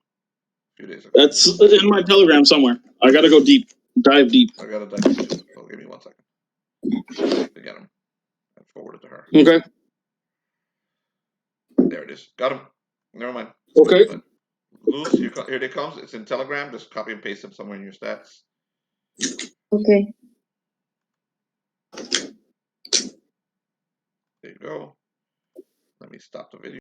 few days ago. That's in my Telegram somewhere. I gotta go deep. Dive deep. I got to dive deep too. So give me 1 second. To get them. I forwarded to her. Okay. There it is. Got them. Never mind. Okay. But loose, here it comes. It's in Telegram. Just copy and paste them somewhere in your stats. Okay. There you go. Let me stop the video.